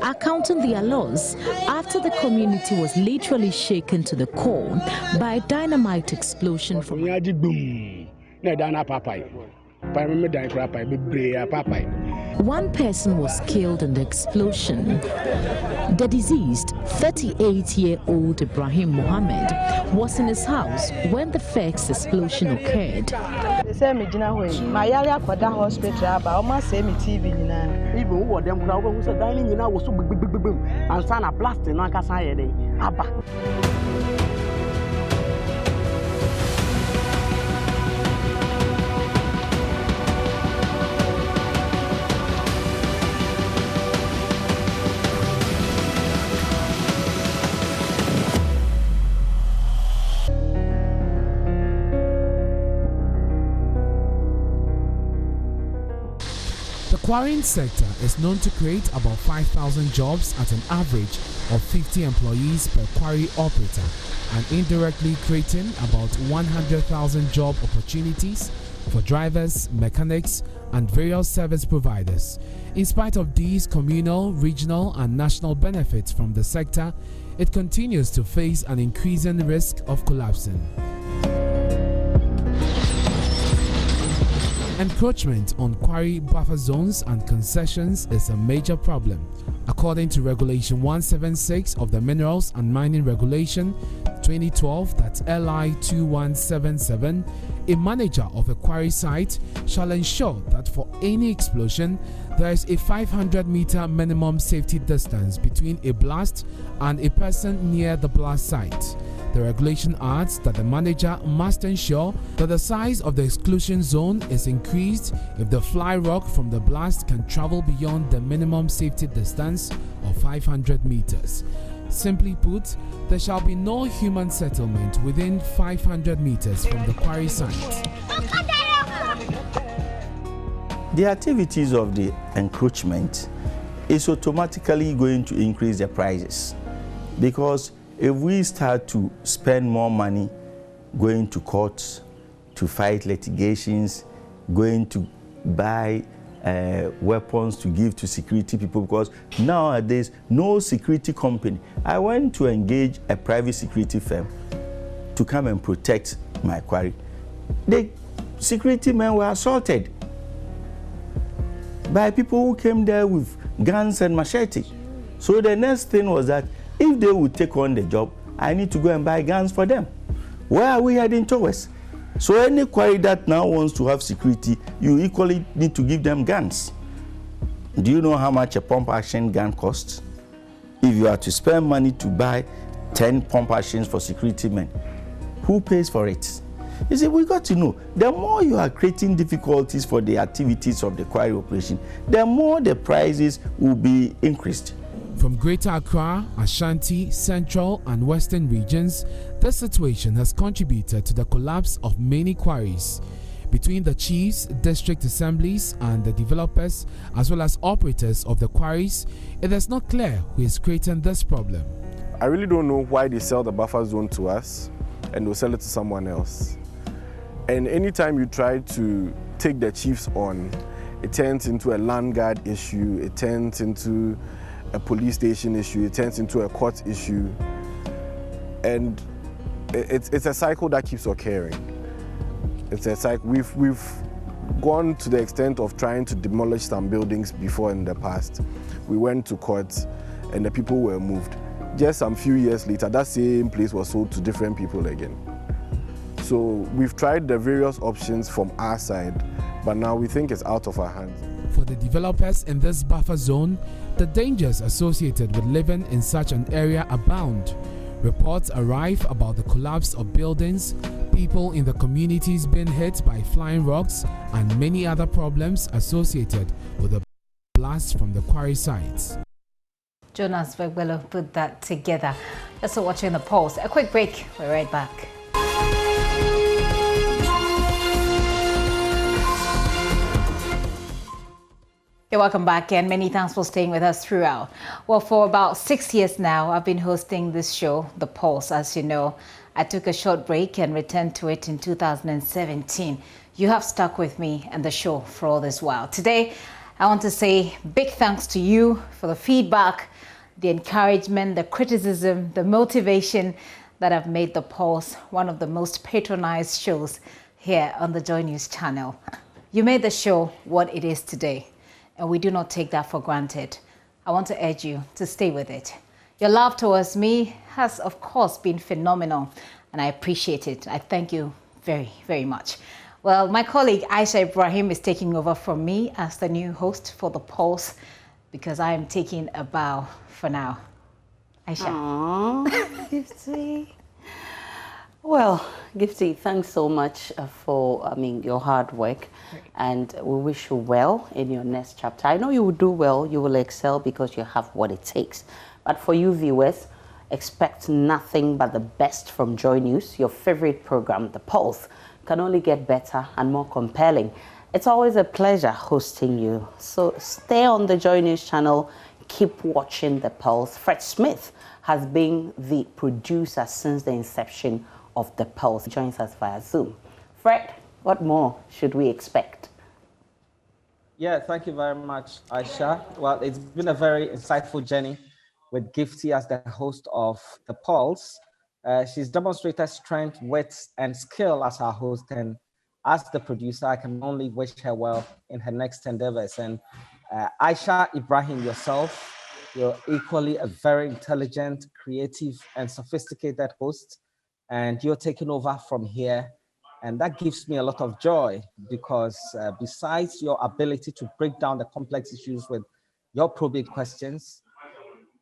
are counting their loss after the community was literally shaken to the core by a dynamite explosion from one person was killed in the explosion. The deceased, 38-year-old Ibrahim Mohammed, was in his house when the first explosion occurred. The quarrying sector is known to create about 5,000 jobs at an average of 50 employees per quarry operator, and indirectly creating about 100,000 job opportunities for drivers, mechanics, and various service providers. In spite of these communal, regional, and national benefits from the sector, it continues to face an increasing risk of collapsing. Encroachment on quarry buffer zones and concessions is a major problem. According to Regulation 176 of the Minerals and Mining Regulation 2012, that's LI 2177, a manager of a quarry site shall ensure that for any explosion, there is a 500-meter minimum safety distance between a blast and a person near the blast site. The regulation adds that the manager must ensure that the size of the exclusion zone is increased if the fly rock from the blast can travel beyond the minimum safety distance of 500 meters. Simply put, there shall be no human settlement within 500 meters from the quarry site. The activities of the encroachment is automatically going to increase the prices, because if we start to spend more money going to courts to fight litigations, going to buy weapons to give to security people, because nowadays no security company. I went to engage a private security firm to come and protect my quarry. The security men were assaulted by people who came there with guns and machete. So the next thing was that if they would take on the job, I need to go and buy guns for them. Where are we heading towards? So any quarry that now wants to have security, you equally need to give them guns. Do you know how much a pump action gun costs? If you are to spend money to buy 10 pump actions for security men, who pays for it? You see, we got to know, the more you are creating difficulties for the activities of the quarry operation, the more the prices will be increased. From Greater Accra, Ashanti, Central and Western regions, this situation has contributed to the collapse of many quarries. Between the chiefs, district assemblies and the developers, as well as operators of the quarries, it is not clear who is creating this problem. I really don't know why they sell the buffer zone to us and they'll sell it to someone else. And anytime you try to take the chiefs on, it turns into a land guard issue, it turns into a police station issue, it turns into a court issue, and it's a cycle that keeps occurring. It's a cycle. We've gone to the extent of trying to demolish some buildings before in the past. We went to court and the people were moved. Just some few years later, that same place was sold to different people again. So we've tried the various options from our side, but now we think it's out of our hands. For the developers in this buffer zone, the dangers associated with living in such an area abound. Reports arrive about the collapse of buildings, people in the communities being hit by flying rocks, and many other problems associated with the blast from the quarry sites. Jonas Vegbelo put that together. That's for watching the Pulse. A quick break. We're right back. You're welcome back, and many thanks for staying with us throughout. Well, for about 6 years now, I've been hosting this show, The Pulse, as you know. I took a short break and returned to it in 2017. You have stuck with me and the show for all this while. Today, I want to say big thanks to you for the feedback, the encouragement, the criticism, the motivation that have made The Pulse one of the most patronized shows here on the JoyNews channel. You made the show what it is today, and we do not take that for granted. I want to urge you to stay with it. Your love towards me has, of course, been phenomenal, and I appreciate it. I thank you very, very much. Well, my colleague Aisha Ibrahim is taking over from me as the new host for The Pulse because I am taking a bow for now. Aisha. Aww, Gifty. Well, Gifty, thanks so much for your hard work, and we wish you well in your next chapter. I know you will do well, you will excel because you have what it takes. But for you viewers, expect nothing but the best from JoyNews. Your favorite program, The Pulse, can only get better and more compelling. It's always a pleasure hosting you. So stay on the JoyNews channel, keep watching The Pulse. Fred Smith has been the producer since the inception of The Pulse. He joins us via Zoom. Fred, what more should we expect? Yeah, thank you very much, Aisha. Well, it's been a very insightful journey with Gifty as the host of The Pulse. She's demonstrated strength, wit, and skill as our host, and as the producer, I can only wish her well in her next endeavors. And Aisha Ibrahim, yourself, you're equally a very intelligent, creative, and sophisticated host, and you're taking over from here. And that gives me a lot of joy because besides your ability to break down the complex issues with your probing questions,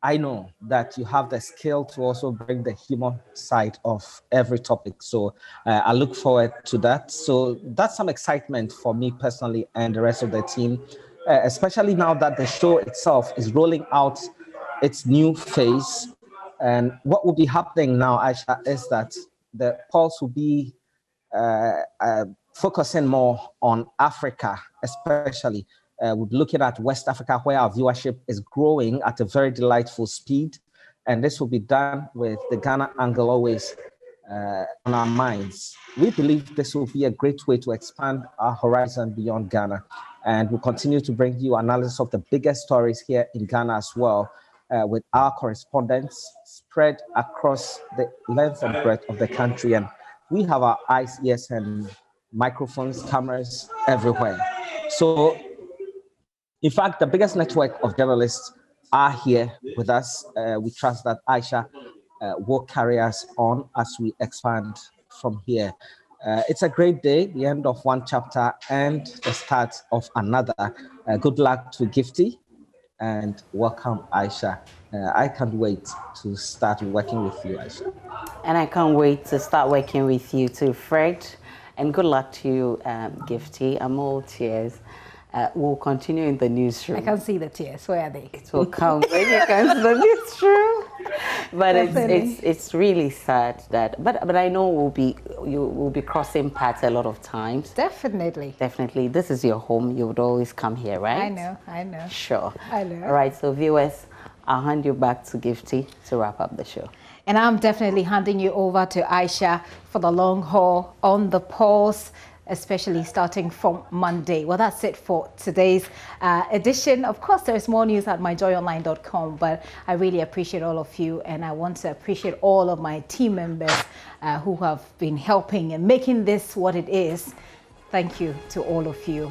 I know that you have the skill to also bring the human side of every topic. So I look forward to that. So that's some excitement for me personally and the rest of the team, especially now that the show itself is rolling out its new phase. And what will be happening now, Aisha, is that the Pulse will be focusing more on Africa, especially. We're looking at West Africa, where our viewership is growing at a very delightful speed. And this will be done with the Ghana angle always on our minds. We believe this will be a great way to expand our horizon beyond Ghana. And we'll continue to bring you analysis of the biggest stories here in Ghana as well, with our correspondents spread across the length and breadth of the country. And we have our eyes, ears, and microphones, cameras everywhere. So, in fact, the biggest network of journalists are here with us. We trust that Aisha will carry us on as we expand from here. It's a great day, the end of one chapter and the start of another. Good luck to Gifty and welcome, Aisha. I can't wait to start working with you, Aisha. And I can't wait to start working with you too, Fred. And good luck to you, Gifty. I'm all tears. We'll continue in the newsroom. I can see the tears. Where are they? It will come when you come to the newsroom. But it's really sad that. But I know you will be crossing paths a lot of times. Definitely. Definitely. This is your home. You would always come here, right? I know. Sure. I know. All right. So viewers, I'll hand you back to Gifty to wrap up the show. And I'm definitely handing you over to Aisha for the long haul on The Pulse, especially starting from Monday. Well, that's it for today's edition. Of course, there's more news at myjoyonline.com, but I really appreciate all of you, and I want to appreciate all of my team members who have been helping and making this what it is. Thank you to all of you.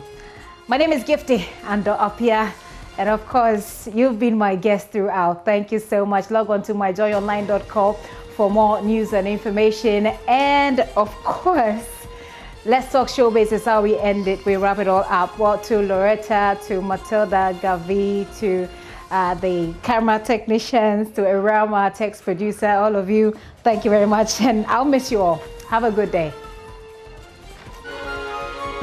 My name is Gifty Ando Apia, and of course, you've been my guest throughout. Thank you so much. Log on to myjoyonline.com for more news and information, and of course, Let's Talk Showbiz is how we end it. We wrap it all up. Well, to Loretta, to Matilda, Gavi, to the camera technicians, to Irama, text producer, all of you, thank you very much. And I'll miss you all. Have a good day.